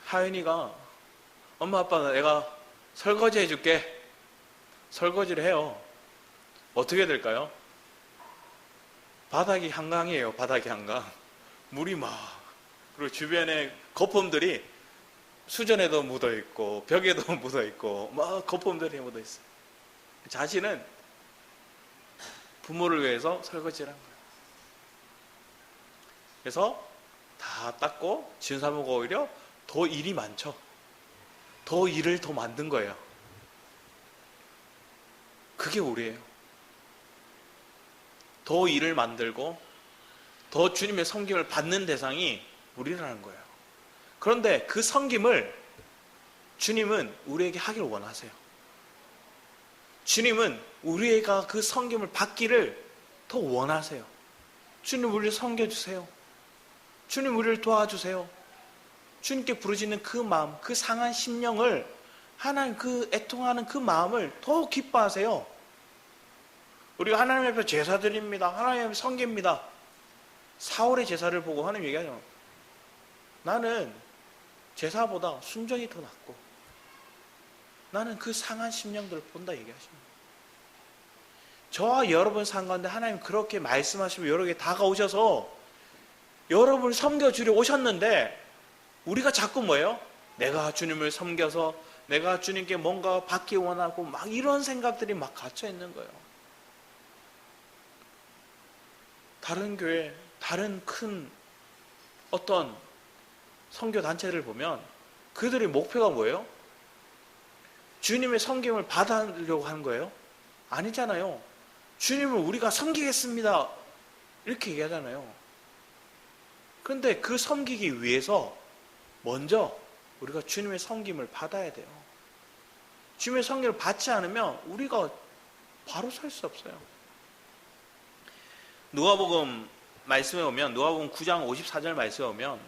하윤이가 엄마 아빠 내가 설거지 해줄게. 설거지를 해요. 어떻게 될까요? 바닥이 한강이에요. 바닥이 한강. 물이 막, 그리고 주변에 거품들이 수전에도 묻어있고 벽에도 묻어있고 막 거품들이 묻어있어요. 자신은 부모를 위해서 설거지를 한 거예요. 그래서 다 닦고 진사모가 오히려 더 일이 많죠. 더 일을 더 만든 거예요. 그게 우리예요. 더 일을 만들고 더 주님의 섬김을 받는 대상이 우리라는 거예요. 그런데 그 섬김을 주님은 우리에게 하기를 원하세요. 주님은 우리가 그 섬김을 받기를 더 원하세요. 주님 우리를 섬겨주세요. 주님 우리를 도와주세요. 주님께 부르짖는 그 마음, 그 상한 심령을, 하나님 그 애통하는 그 마음을 더 기뻐하세요. 우리가 하나님 앞에 제사 드립니다. 하나님 앞에 섬깁니다. 사울의 제사를 보고 하나님 얘기하죠. 나는 제사보다 순종이 더 낫고 나는 그 상한 심령들을 본다 얘기하십니다. 저와 여러분 산 가운데 하나님 그렇게 말씀하시고 여러분에게 다가오셔서 여러분을 섬겨주려 오셨는데 우리가 자꾸 뭐예요? 내가 주님을 섬겨서 내가 주님께 뭔가 받기 원하고 막 이런 생각들이 막 갇혀 있는 거예요. 다른 교회, 다른 큰 어떤 선교 단체를 보면 그들의 목표가 뭐예요? 주님의 섬김을 받으려고 하는 거예요? 아니잖아요. 주님을 우리가 섬기겠습니다. 이렇게 얘기하잖아요. 그런데 그 섬기기 위해서 먼저 우리가 주님의 섬김을 받아야 돼요. 주님의 섬김을 받지 않으면 우리가 바로 설 수 없어요. 누가복음 말씀에 오면, 누가복음 9장 54절 말씀에 오면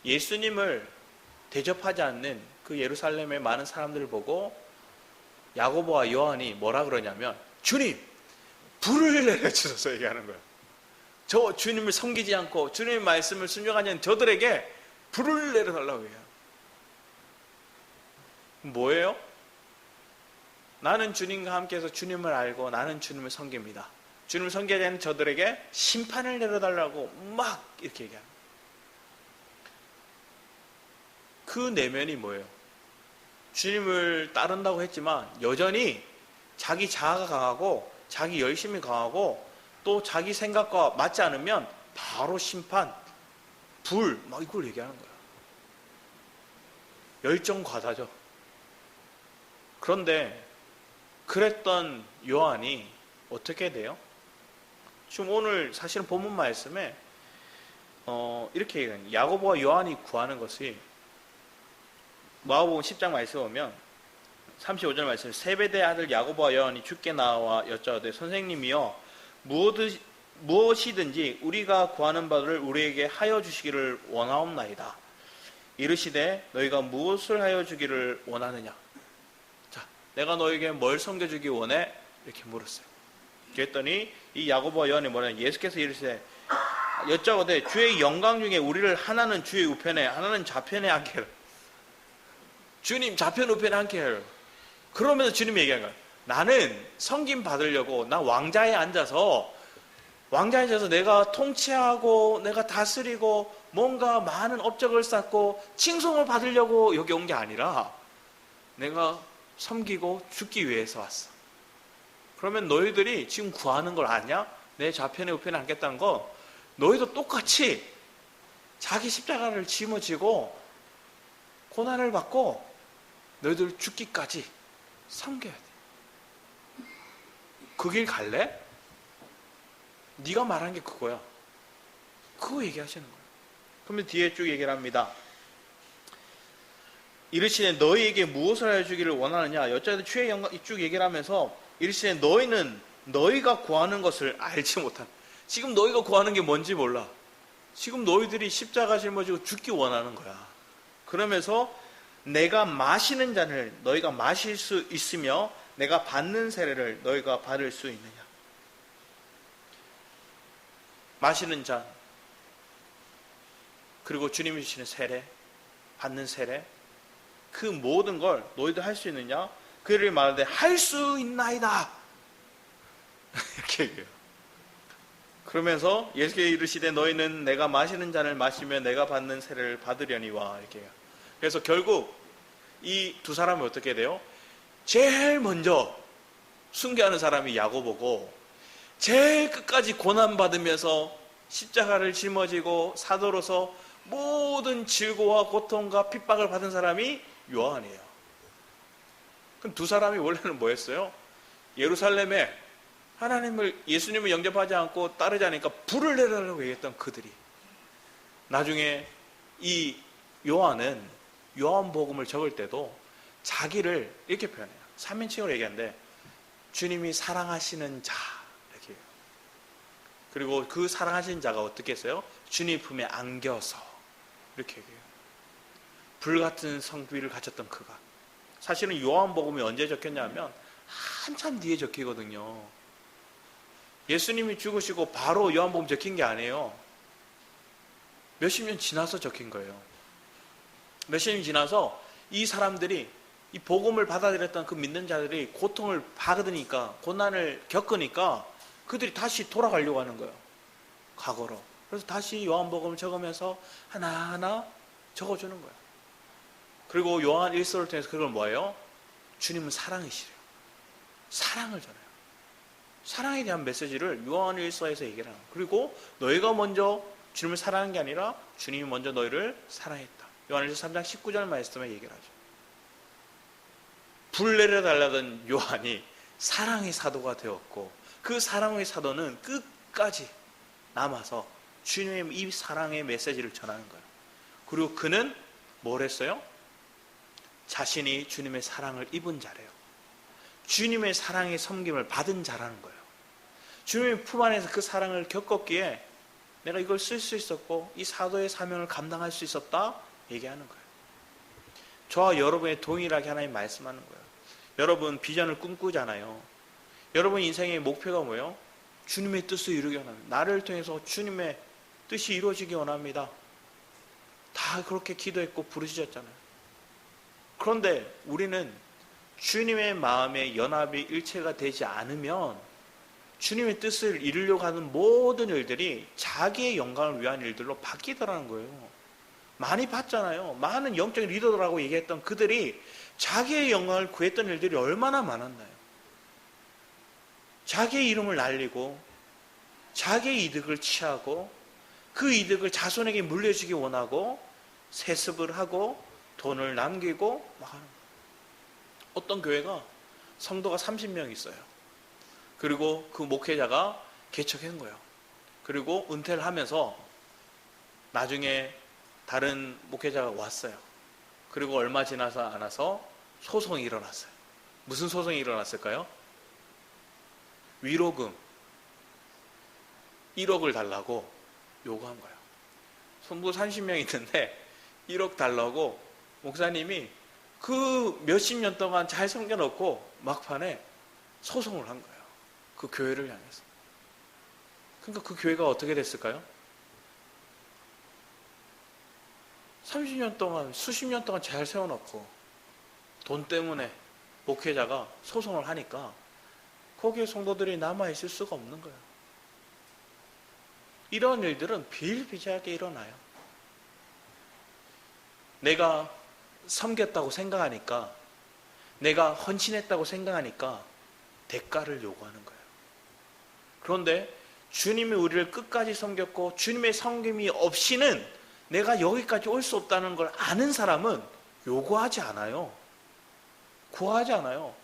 예수님을 대접하지 않는 그 예루살렘의 많은 사람들을 보고 야고보와 요한이 뭐라 그러냐면 주님 불을 내려주셔서 얘기하는 거예요. 저 주님을 섬기지 않고 주님의 말씀을 순종하지 않는 저들에게 불을 내려달라고 해요. 뭐예요? 나는 주님과 함께해서 주님을 알고 나는 주님을 섬깁니다. 주님을 섬기지 않는 저들에게 심판을 내려달라고 막 이렇게 얘기합니다. 그 내면이 뭐예요? 주님을 따른다고 했지만 여전히 자기 자아가 강하고 자기 열심이 강하고 또 자기 생각과 맞지 않으면 바로 심판, 불, 막 이걸 얘기하는 거예요. 열정 과다죠. 그런데 그랬던 요한이 어떻게 돼요? 지금 오늘 사실은 본문 말씀에 이렇게 얘기해요. 야고보와 요한이 구하는 것이 마가복음 10장 말씀 보면 35절 말씀, 세베대의 아들 야고보와 요한이 주께 나와 여짜오되 선생님이여 무엇이든지 우리가 구하는 바를 우리에게 하여 주시기를 원하옵나이다. 이르시되 너희가 무엇을 하여 주기를 원하느냐? 자, 내가 너에게 뭘 섬겨주기 원해? 이렇게 물었어요. 그랬더니 이 야고보와 요한이 뭐냐? 예수께서 이르시되 여짜오되 주의 영광 중에 우리를 하나는 주의 우편에 하나는 좌편에 앉게 하라. 주님 좌편 우편에 앉게 하라. 그러면서 주님이 얘기한 거예요. 나는 섬김 받으려고 나 왕자에 앉아서 내가 통치하고 내가 다스리고 뭔가 많은 업적을 쌓고 칭송을 받으려고 여기 온 게 아니라 내가 섬기고 죽기 위해서 왔어. 그러면 너희들이 지금 구하는 걸 아냐? 내 좌편에 우편에 앉겠다는 거 너희도 똑같이 자기 십자가를 짊어지고 고난을 받고 너희들 죽기까지 섬겨야 돼. 그 길 갈래? 네가 말한 게 그거야. 그거 얘기하시는 거예요. 그러면 뒤에 쭉 얘기를 합니다. 이르시되 너희에게 무엇을 하여 주기를 원하느냐? 여자들 주의 영광 쭉 얘기를 하면서 이르시되 너희는 너희가 구하는 것을 알지 못한. 지금 너희가 구하는 게 뭔지 몰라. 지금 너희들이 십자가 짊어지고 죽기 원하는 거야. 그러면서 내가 마시는 잔을 너희가 마실 수 있으며 내가 받는 세례를 너희가 받을 수 있느냐? 마시는 잔, 그리고 주님이 주시는 세례, 받는 세례, 그 모든 걸 너희도 할 수 있느냐? 그를 말하되 할 수 있나이다. 이렇게 얘기해요. 그러면서 예수께서 이르시되 너희는 내가 마시는 잔을 마시며 내가 받는 세례를 받으려니와 이렇게 해요. 그래서 결국 이 두 사람이 어떻게 돼요? 제일 먼저 순교하는 사람이 야고보고 제일 끝까지 고난받으면서 십자가를 짊어지고 사도로서 모든 질고와 고통과 핍박을 받은 사람이 요한이에요. 그럼 두 사람이 원래는 뭐였어요? 예루살렘에 예수님을 영접하지 않고 따르지 않으니까 불을 내려라고 얘기했던 그들이 나중에 이 요한은 요한복음을 적을 때도 자기를 이렇게 표현해요. 3인칭으로 얘기하는데 주님이 사랑하시는 자 이렇게 해요. 그리고 그 사랑하시는 자가 어떻게 했어요? 주님 품에 안겨서 이렇게 얘기해요. 불같은 성비를 가졌던 그가. 사실은 요한복음이 언제 적혔냐면 한참 뒤에 적히거든요. 예수님이 죽으시고 바로 요한복음 적힌 게 아니에요. 몇십 년 지나서 적힌 거예요. 몇십 년 지나서 이 사람들이 이 복음을 받아들였던 그 믿는 자들이 고통을 받으니까 고난을 겪으니까 그들이 다시 돌아가려고 하는 거예요. 과거로. 그래서 다시 요한복음을 적으면서 하나하나 적어주는 거예요. 그리고 요한 1서를 통해서 그걸 뭐예요? 주님은 사랑이시래요. 사랑을 전해요. 사랑에 대한 메시지를 요한 1서에서 얘기를 하는 거예요. 그리고 너희가 먼저 주님을 사랑한 게 아니라 주님이 먼저 너희를 사랑했다. 요한 1서 3장 19절 말씀에 얘기를 하죠. 불 내려달라던 요한이 사랑의 사도가 되었고 그 사랑의 사도는 끝까지 남아서 주님의 이 사랑의 메시지를 전하는 거예요. 그리고 그는 뭘 했어요? 자신이 주님의 사랑을 입은 자래요. 주님의 사랑의 섬김을 받은 자라는 거예요. 주님의 품 안에서 그 사랑을 겪었기에 내가 이걸 쓸 수 있었고 이 사도의 사명을 감당할 수 있었다 얘기하는 거예요. 저와 여러분의 동일하게 하나님 말씀하는 거예요. 여러분 비전을 꿈꾸잖아요. 여러분 인생의 목표가 뭐예요? 주님의 뜻을 이루기 원합니다. 나를 통해서 주님의 뜻이 이루어지기 원합니다. 다 그렇게 기도했고 부르짖었잖아요. 그런데 우리는 주님의 마음에 연합이 일체가 되지 않으면 주님의 뜻을 이루려고 하는 모든 일들이 자기의 영광을 위한 일들로 바뀌더라는 거예요. 많이 봤잖아요. 많은 영적인 리더라고 얘기했던 그들이 자기의 영광을 구했던 일들이 얼마나 많았나요? 자기의 이름을 날리고 자기의 이득을 취하고 그 이득을 자손에게 물려주기 원하고 세습을 하고 돈을 남기고 막 하는 거예요. 어떤 교회가 성도가 30명 있어요. 그리고 그 목회자가 개척한 거예요. 그리고 은퇴를 하면서 나중에 다른 목회자가 왔어요. 그리고 얼마 지나서 안 와서 소송이 일어났어요. 무슨 소송이 일어났을까요? 위로금 1억을 달라고 요구한 거예요. 성도 30명 있는데 1억 달라고 목사님이 그 몇십 년 동안 잘 섬겨놓고 막판에 소송을 한 거예요. 그 교회를 향해서. 그러니까 그 교회가 어떻게 됐을까요? 30년 동안, 수십 년 동안 잘 세워놓고 돈 때문에 목회자가 소송을 하니까 거기에 성도들이 남아있을 수가 없는 거예요. 이런 일들은 비일비재하게 일어나요. 내가 섬겼다고 생각하니까, 내가 헌신했다고 생각하니까 대가를 요구하는 거예요. 그런데 주님이 우리를 끝까지 섬겼고 주님의 섬김이 없이는 내가 여기까지 올 수 없다는 걸 아는 사람은 요구하지 않아요. 구하지 않아요.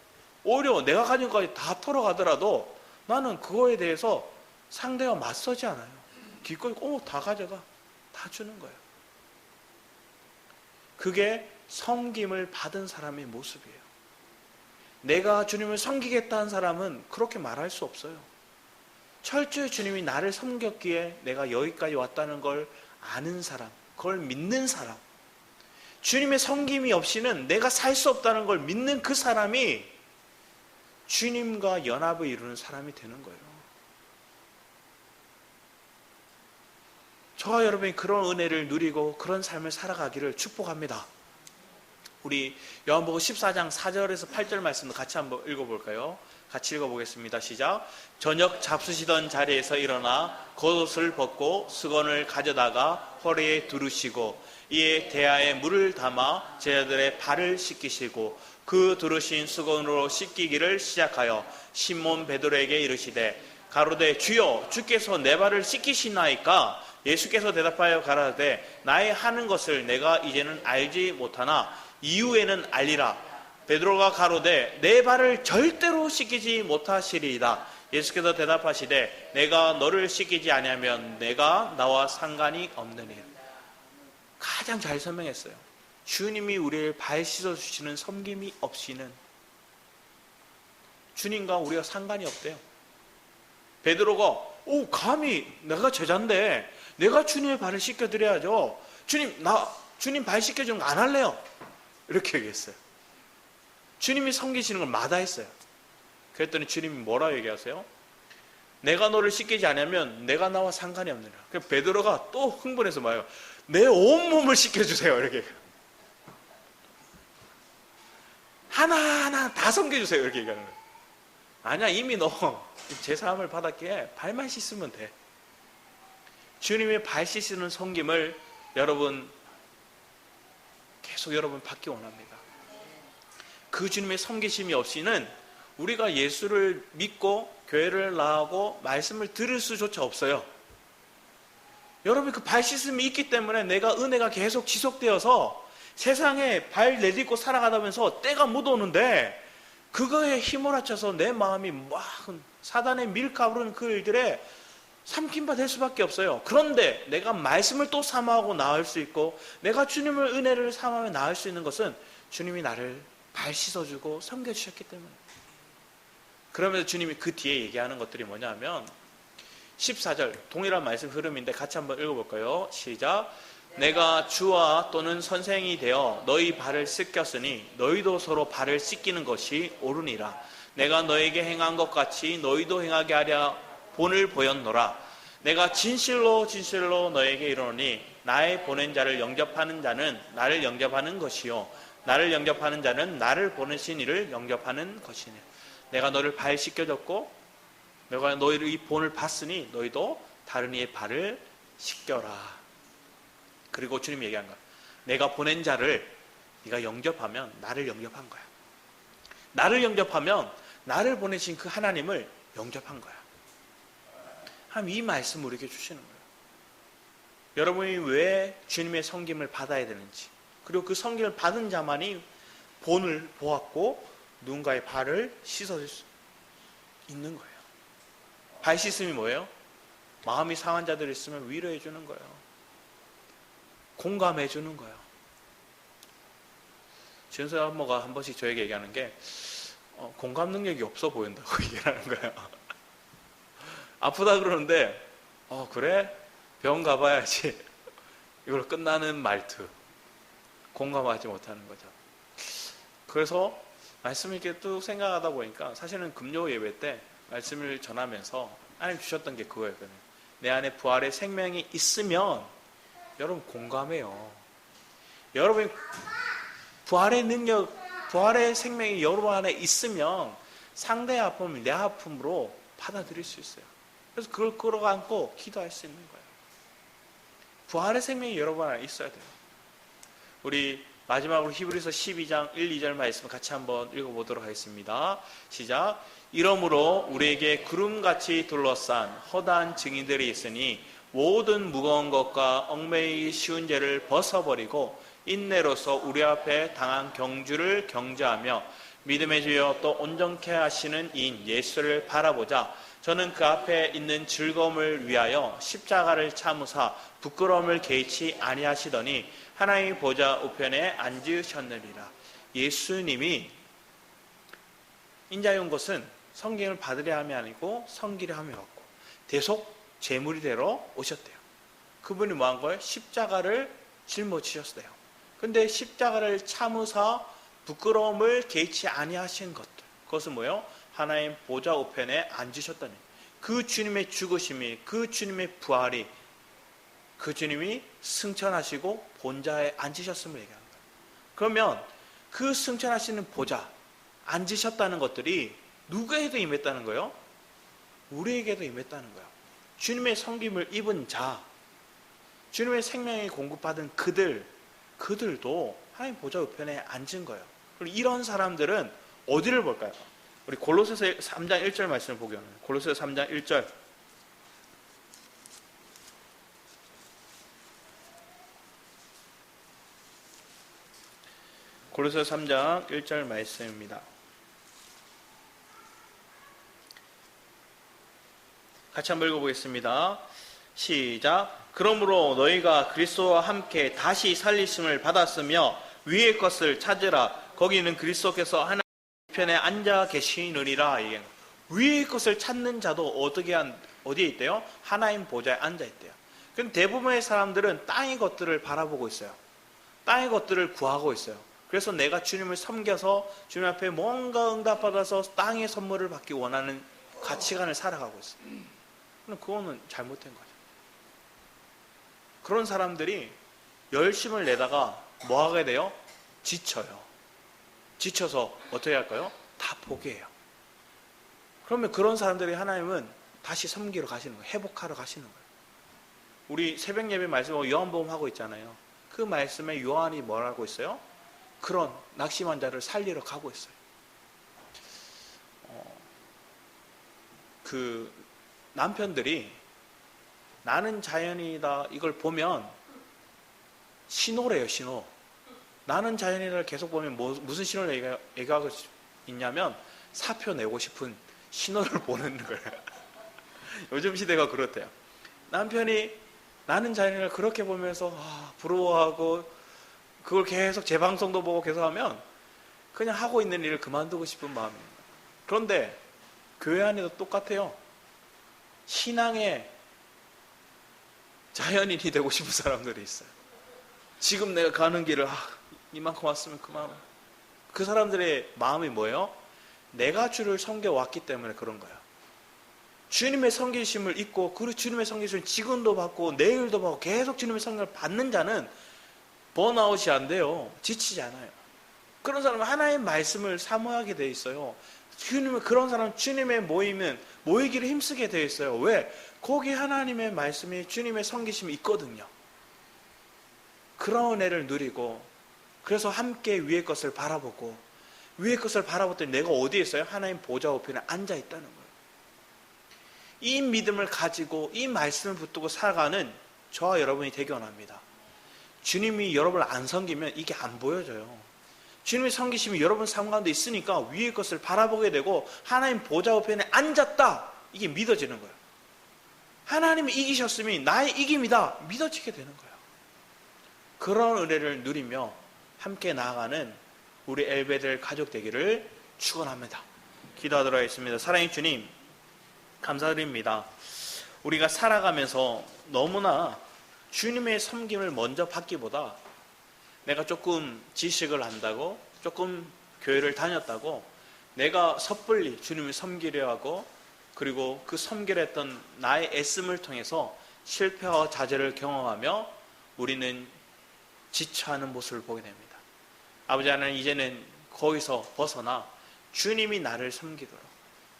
오히려 내가 가진 것까지 다 털어가더라도 나는 그거에 대해서 상대와 맞서지 않아요. 기꺼이 다 가져가. 다 주는 거예요. 그게 섬김을 받은 사람의 모습이에요. 내가 주님을 섬기겠다는 사람은 그렇게 말할 수 없어요. 철저히 주님이 나를 섬겼기에 내가 여기까지 왔다는 걸 아는 사람, 그걸 믿는 사람, 주님의 섬김이 없이는 내가 살 수 없다는 걸 믿는 그 사람이 주님과 연합을 이루는 사람이 되는 거예요. 저와 여러분이 그런 은혜를 누리고 그런 삶을 살아가기를 축복합니다. 우리 요한복음 14장 4절에서 8절 말씀도 같이 한번 읽어볼까요? 같이 읽어보겠습니다. 시작. 저녁 잡수시던 자리에서 일어나 겉옷을 벗고 수건을 가져다가 허리에 두르시고 이에 대야에 물을 담아 제자들의 발을 씻기시고 그 두르신 수건으로 씻기기를 시작하여 시몬 베드로에게 이르시되 가로되 주여 주께서 내 발을 씻기시나이까? 예수께서 대답하여 가라사대 나의 하는 것을 내가 이제는 알지 못하나 이후에는 알리라. 베드로가 가로되 내 발을 절대로 씻기지 못하시리이다. 예수께서 대답하시되 내가 너를 씻기지 아니하면 내가 나와 상관이 없느니라. 가장 잘 설명했어요. 주님이 우리를 발 씻어주시는 섬김이 없이는 주님과 우리가 상관이 없대요. 베드로가 감히 내가 제자인데 내가 주님의 발을 씻겨드려야죠. 주님 발 씻겨주는 거 안 할래요. 이렇게 얘기했어요. 주님이 섬기시는 걸 마다했어요. 그랬더니 주님이 뭐라고 얘기하세요? 내가 너를 씻기지 않으면 내가 나와 상관이 없느니라. 그래서 베드로가 또 흥분해서 말해요. 내 온몸을 씻겨주세요. 이렇게. 하나하나 다 섬겨주세요. 이렇게 얘기하는 거예요. 아니야, 이미 너 제사함을 받았기에 발만 씻으면 돼. 주님의 발 씻는 섬김을 여러분 계속 여러분 받기 원합니다. 그 주님의 섬기심이 없이는 우리가 예수를 믿고 교회를 나가고 말씀을 들을 수조차 없어요. 여러분 그 발 씻음이 있기 때문에 내가 은혜가 계속 지속되어서 세상에 발 내딛고 살아가다면서 때가 묻어오는데 그거에 휘몰아쳐서 내 마음이 막 사단의 밀가부르는 그 일들에 삼킨바 될 수밖에 없어요. 그런데 내가 말씀을 또 삼아하고 나을 수 있고 내가 주님을 은혜를 삼아하며 나을 수 있는 것은 주님이 나를 발 씻어주고 섬겨주셨기 때문에. 그러면서 주님이 그 뒤에 얘기하는 것들이 뭐냐면 14절 동일한 말씀 흐름인데 같이 한번 읽어볼까요? 시작. 내가 주와 또는 선생이 되어 너희 발을 씻겼으니 너희도 서로 발을 씻기는 것이 옳으니라. 내가 너에게 행한 것 같이 너희도 행하게 하려 본을 보였노라. 내가 진실로 진실로 너에게 이르노니 나의 보낸 자를 영접하는 자는 나를 영접하는 것이요 나를 영접하는 자는 나를 보내신 이를 영접하는 것이니. 내가 너를 발 씻겨줬고 내가 너희를 이 본을 봤으니 너희도 다른 이의 발을 씻겨라. 그리고 주님이 얘기한 거야. 내가 보낸 자를 네가 영접하면 나를 영접한 거야. 나를 영접하면 나를 보내신 그 하나님을 영접한 거야. 하나님 이 말씀을 우리에게 주시는 거예요. 여러분이 왜 주님의 섬김을 받아야 되는지, 그리고 그 섬김을 받은 자만이 본을 보았고 누군가의 발을 씻어줄 수 있는 거예요. 발 씻음이 뭐예요? 마음이 상한 자들이 있으면 위로해 주는 거예요. 공감해 주는 거예요. 지은수 한모가 한 번씩 저에게 얘기하는 게 공감 능력이 없어 보인다고 얘기하는 거예요. 아프다 그러는데 그래? 병원 가봐야지. 이걸로 끝나는 말투. 공감하지 못하는 거죠. 그래서 말씀을 이렇게 쭉 생각하다 보니까 사실은 금요 예배 때 말씀을 전하면서 하나님 주셨던 게 그거였거든요. 내 안에 부활의 생명이 있으면 여러분 공감해요. 여러분 부활의 능력, 부활의 생명이 여러분 안에 있으면 상대의 아픔을 내 아픔으로 받아들일 수 있어요. 그래서 그걸 끌어안고 기도할 수 있는 거예요. 부활의 생명이 여러분 안에 있어야 돼요. 우리 마지막으로 히브리서 12장 1, 2절 말씀 같이 한번 읽어보도록 하겠습니다. 시작. 이러므로 우리에게 구름같이 둘러싼 허다한 증인들이 있으니 모든 무거운 것과 얽매이기 쉬운 죄를 벗어버리고 인내로서 우리 앞에 당한 경주를 경주하며 믿음의 주여 또 온전케 하시는 이인 예수를 바라보자. 저는 그 앞에 있는 즐거움을 위하여 십자가를 참으사 부끄러움을 개의치 아니하시더니 하나님의 보좌 우편에 앉으셨느니라. 예수님이 인자에 온 것은 성경을 받으려 함이 아니고 섬기려 함이 없고 대속 제물이 되러 오셨대요. 그분이 뭐한 거예요? 십자가를 짊어지셨어요. 근데 십자가를 참으사 부끄러움을 개의치 아니하신 것들, 그것은 뭐예요? 하나님 보좌 우편에 앉으셨다니. 그 주님의 죽으심이, 그 주님의 부활이, 그 주님이 승천하시고 본좌에 앉으셨음을 얘기하는 거예요. 그러면 그 승천하시는 보좌, 앉으셨다는 것들이 누구에게도 임했다는 거예요? 우리에게도 임했다는 거예요. 주님의 섬김을 입은 자, 주님의 생명이 공급받은 그들도 하나님 보좌 우편에 앉은 거예요. 그리고 이런 사람들은 어디를 볼까요? 우리 골로새서 3장 1절 말씀을 보게 하면 골로새서 3장 1절. 골로새서 3장 1절 말씀입니다. 같이 한번 읽어보겠습니다. 시작. 그러므로 너희가 그리스도와 함께 다시 살리심을 받았으며 위의 것을 찾으라. 거기는 그리스도께서 하나님 편에 앉아 계시느니라. 위의 것을 찾는 자도 어디에 있대요? 하나님 보좌에 앉아 있대요. 그럼 대부분의 사람들은 땅의 것들을 바라보고 있어요. 땅의 것들을 구하고 있어요. 그래서 내가 주님을 섬겨서 주님 앞에 뭔가 응답받아서 땅의 선물을 받기 원하는 가치관을 살아가고 있어요. 그럼 그거는 잘못된 거죠. 그런 사람들이 열심을 내다가 뭐 하게 돼요? 지쳐요. 지쳐서 어떻게 할까요? 다 포기해요. 그러면 그런 사람들이 하나님은 다시 섬기러 가시는 거예요. 회복하러 가시는 거예요. 우리 새벽 예배 말씀하고 요한복음 하고 있잖아요. 그 말씀에 요한이 뭐라고 있어요? 그런 낙심한 자를 살리러 가고 있어요. 그 남편들이 나는 자연이다 이걸 보면 신호래요. 신호. 나는 자연이다를 계속 보면 무슨 신호를 얘기하고 있냐면 사표 내고 싶은 신호를 보는 거예요. 요즘 시대가 그렇대요. 남편이 나는 자연이다를 그렇게 보면서 부러워하고 그걸 계속 재방송도 보고 계속 하면 그냥 하고 있는 일을 그만두고 싶은 마음입니다. 그런데 교회 안에도 똑같아요. 신앙의 자연인이 되고 싶은 사람들이 있어요. 지금 내가 가는 길을 이만큼 왔으면 그만. 그 사람들의 마음이 뭐예요? 내가 주를 섬겨왔기 때문에 그런 거예요. 주님의 섬기심을 잊고 그 주님의 섬기심을 지금도 받고 내일도 받고 계속 주님의 섬김을 받는 자는 번아웃이 안 돼요. 지치지 않아요. 그런 사람은 하나님의 말씀을 사모하게 돼 있어요. 그런 사람은 주님의 모이기를 힘쓰게 되어 있어요. 왜? 거기 하나님의 말씀이 주님의 섬기심이 있거든요. 그런 은혜를 누리고 그래서 함께 위의 것을 바라보고 위의 것을 바라봤더니 내가 어디에 있어요? 하나님 보좌 우편에 앉아 있다는 거예요. 이 믿음을 가지고 이 말씀을 붙들고 살아가는 저와 여러분이 되기 원합니다. 주님이 여러분을 안 섬기면 이게 안 보여져요. 주님의 섬기심이 여러분 삶 가운데 있으니까 위의 것을 바라보게 되고 하나님 보좌 우편에 앉았다 이게 믿어지는 거예요. 하나님이 이기셨으니 나의 이김이다 믿어지게 되는 거예요. 그런 은혜를 누리며 함께 나아가는 우리 엘베델 가족 되기를 축원합니다. 기도하도록 하겠습니다. 사랑의 주님, 감사드립니다. 우리가 살아가면서 너무나 주님의 섬김을 먼저 받기보다 내가 조금 지식을 한다고, 조금 교회를 다녔다고 내가 섣불리 주님을 섬기려 하고, 그리고 그 섬기려 했던 나의 애씀을 통해서 실패와 좌절을 경험하며 우리는 지쳐하는 모습을 보게 됩니다. 아버지 하나님, 이제는 거기서 벗어나 주님이 나를 섬기도록,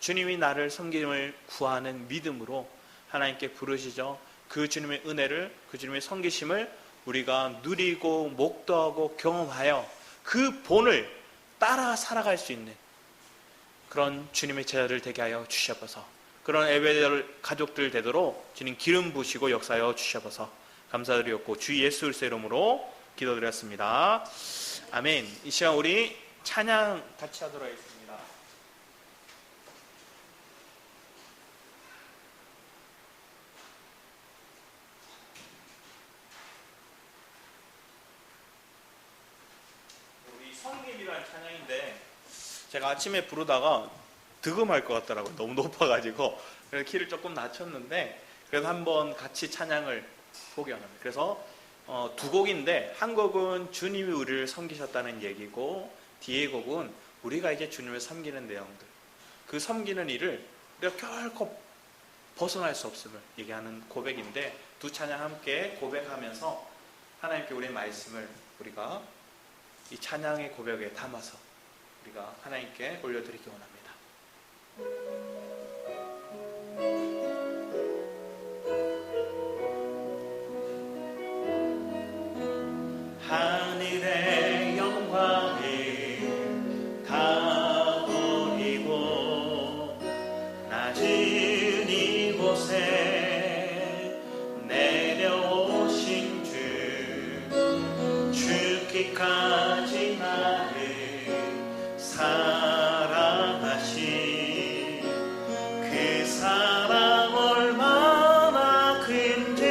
주님이 나를 섬김을 구하는 믿음으로 하나님께 부르시죠. 그 주님의 은혜를, 그 주님의 섬기심을 우리가 누리고 목도하고 경험하여 그 본을 따라 살아갈 수 있는 그런 주님의 제자들 되게 하여 주시옵소서. 그런 엘베델 가족들 되도록 주님 기름 부으시고 역사하여 주시옵소서. 감사드리었고 주 예수 그리스도의 이름으로 기도드렸습니다. 아멘. 이 시간 우리 찬양 같이 하도록 하겠습니다. 우리 성김이라는 찬양인데 제가 아침에 부르다가 득음할 것 같더라고요. 너무 높아가지고. 그래서 키를 조금 낮췄는데, 그래서 한번 같이 찬양을 소개합니다. 그래서 두 곡인데, 한 곡은 주님이 우리를 섬기셨다는 얘기고, 뒤에 곡은 우리가 이제 주님을 섬기는 내용들, 그 섬기는 일을 우리가 결코 벗어날 수 없음을 얘기하는 고백인데, 두 찬양 함께 고백하면서 하나님께 우리의 말씀을 우리가 이 찬양의 고백에 담아서 우리가 하나님께 올려드리기 원합니다. 하늘의 영광을 다 버리고 낮은 이곳에 내려오신 주, 죽기까지 나를 사랑하신 그 사랑 얼마나 큰지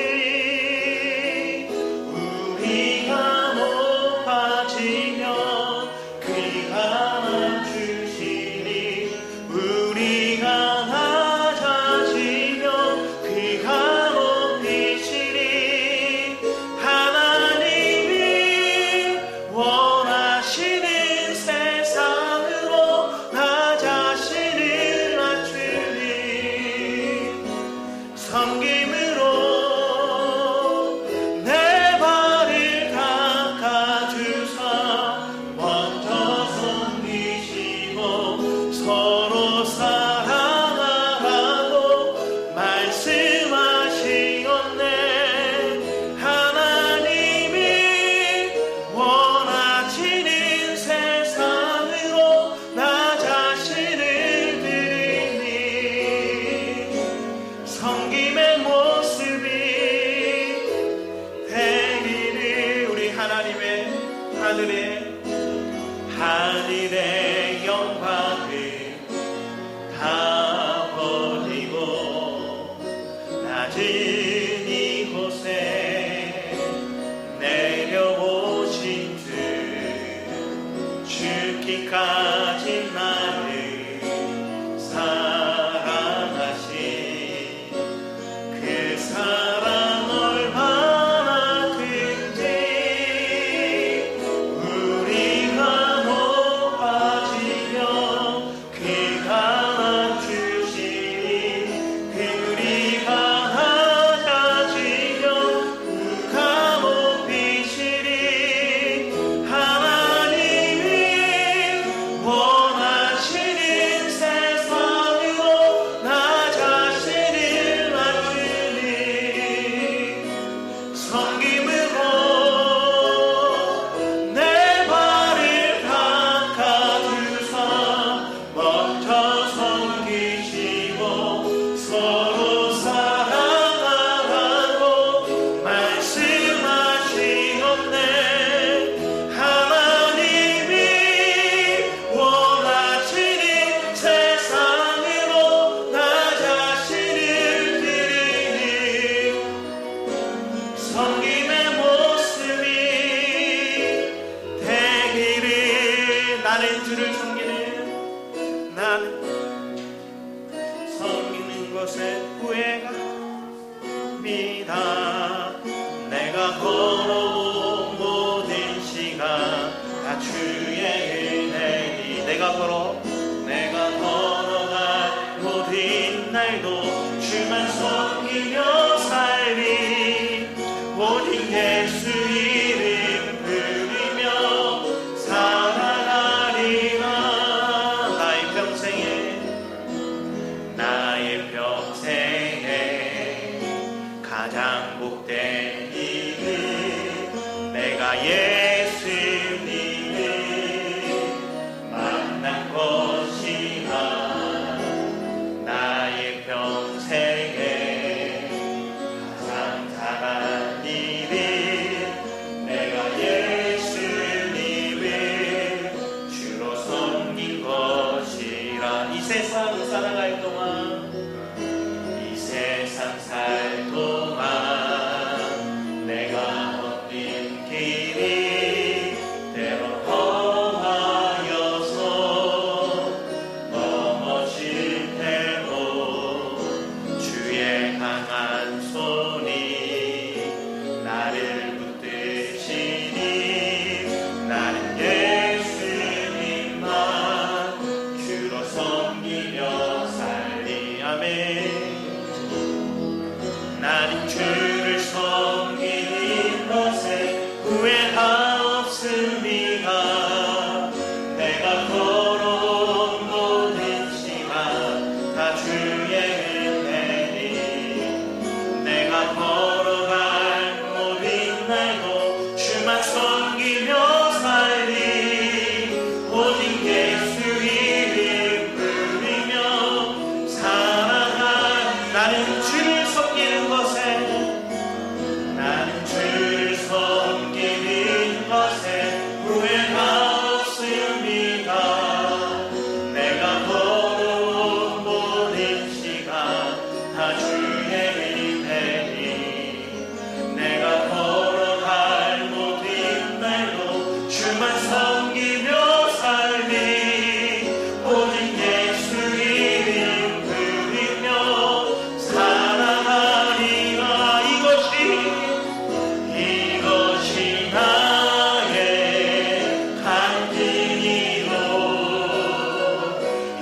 우리가 높아지면 그가 낮추시니, 우리가 낮아지면 그가 높이시니, 하나님이 원하시는 세상으로 나 자신을 낮추니, 섬김으로 내 발을 닦아주사 먼저 섬기시고 서로 사랑하라고 말씀하시었네. 하나님이 원하시는 세상으로 나 자신을 드리니, 섬김의 모습이 되기를. 우리 하나님의 하늘의 영광을 다 버리고 낮은 이곳에 내려오신 주, 죽기까지 나를 사랑하신 그 사랑 얼마나 큰지 우리가 높아지면 그가 낮추시니, 우리가 낮아지면 그가 높이시니, 하나님이 주를 섬기는 나는 섬기는 것에 후회갑니다. 내가 걸어온 모든 시간 다 주의 은혜니 내가 걸어갈 모든 날도 주만 섬기며 살리 오직 예수 이름 부르며 살아가리라. 나의 평생에 가장 복된 일은 내가 예수님을 만난 것이라. 나의 평생에 가장 잘한 일은 내가 예수님을 주로 섬긴 것이라. 이 세상 살아갈 동안 내가 걷는 길이 때로 험하여서 넘어질 때도 주의 강한 손이 나를 붙드시니 나는 예수님만 주로 섬기며 살리. 아멘. 나는 주를 섬기는 것에 후회하옵습니다. 내가 걸어온 모든 시간 다 주의 은혜니 내가 걸어갈 모든 날도 주만 섬기며 살리 오직 예수 이름 부르며 살아갈. 나는 주를 섬기는 것에 후회하옵습니다. 내가 걸어온 모든 시간 다 주의 은혜니 내가 걸어갈 모든 날도 주만 섬기며 살리 오직 예수 이름 부르며 살아가리라. 이것이 나의 간증이요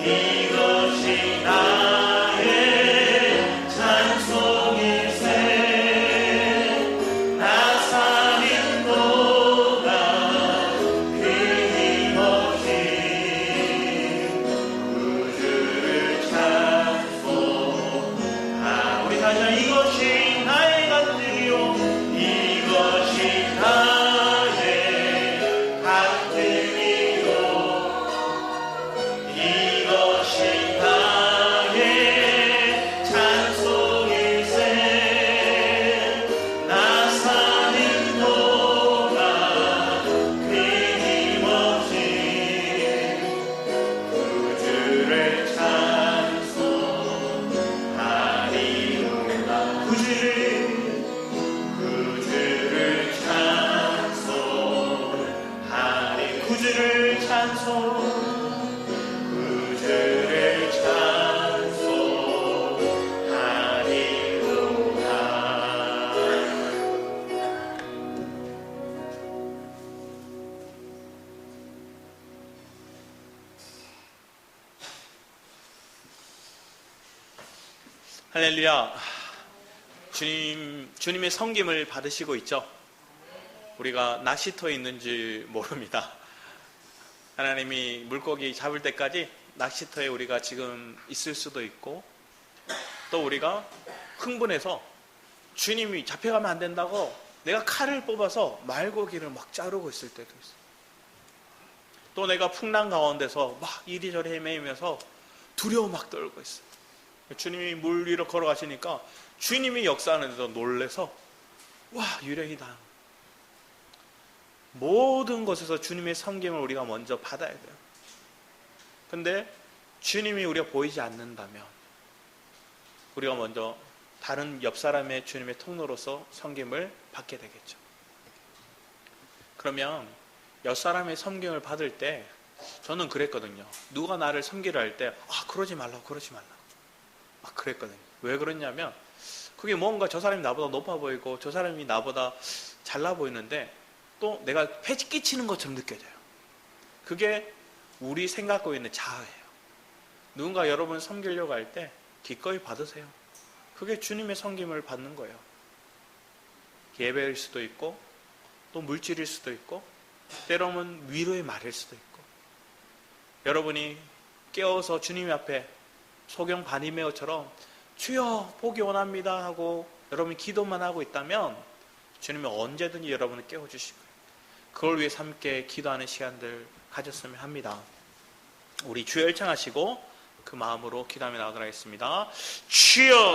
이것이 나의 찬송일세. 나 사는 동안 끊임없이 구주를 찬송하. 우리 다시 이것이 나의 간증이요 이것이 나의 간증이요 이것이 나의 찬송일세. 나 사는 동안 끊임없이 구주를 찬송하리로다. 구주를 찬송하리. 구주를 찬송하리로다. 할렐루야. 주님의 섬김을 받으시고 있죠? 우리가 낚시터에 있는지 모릅니다. 하나님이 물고기 잡을 때까지 낚시터에 우리가 지금 있을 수도 있고, 또 우리가 흥분해서 주님이 잡혀가면 안 된다고 내가 칼을 뽑아서 말고기를 막 자르고 있을 때도 있어요. 또 내가 풍랑 가운데서 막 이리저리 헤매면서 두려워 막 떨고 있어요. 주님이 물 위로 걸어가시니까 주님이 역사하는 데서 놀래서 와, 유령이다. 모든 것에서 주님의 섬김을 우리가 먼저 받아야 돼요. 근데 주님이 우리가 보이지 않는다면 우리가 먼저 다른 옆 사람의 주님의 통로로서 섬김을 받게 되겠죠. 그러면 옆 사람의 섬김을 받을 때 저는 그랬거든요. 누가 나를 섬기려 할 때, 그러지 말라고, 그러지 말라고. 막 그랬거든요. 왜 그랬냐면, 그게 뭔가 저 사람이 나보다 높아 보이고, 저 사람이 나보다 잘나 보이는데, 또 내가 폐지 끼치는 것처럼 느껴져요. 그게 우리 생각하고 있는 자아예요. 누군가 여러분 섬기려고 할 때, 기꺼이 받으세요. 그게 주님의 섬김을 받는 거예요. 예배일 수도 있고, 또 물질일 수도 있고, 때로는 위로의 말일 수도 있고, 여러분이 깨어서 주님 앞에 소경 바니메오처럼 주여 보기 원합니다 하고 여러분이 기도만 하고 있다면 주님이 언제든지 여러분을 깨워주실 거예요. 그걸 위해서 함께 기도하는 시간들 가졌으면 합니다. 우리 주여 일창하시고 그 마음으로 기도하며 나가겠습니다. 주여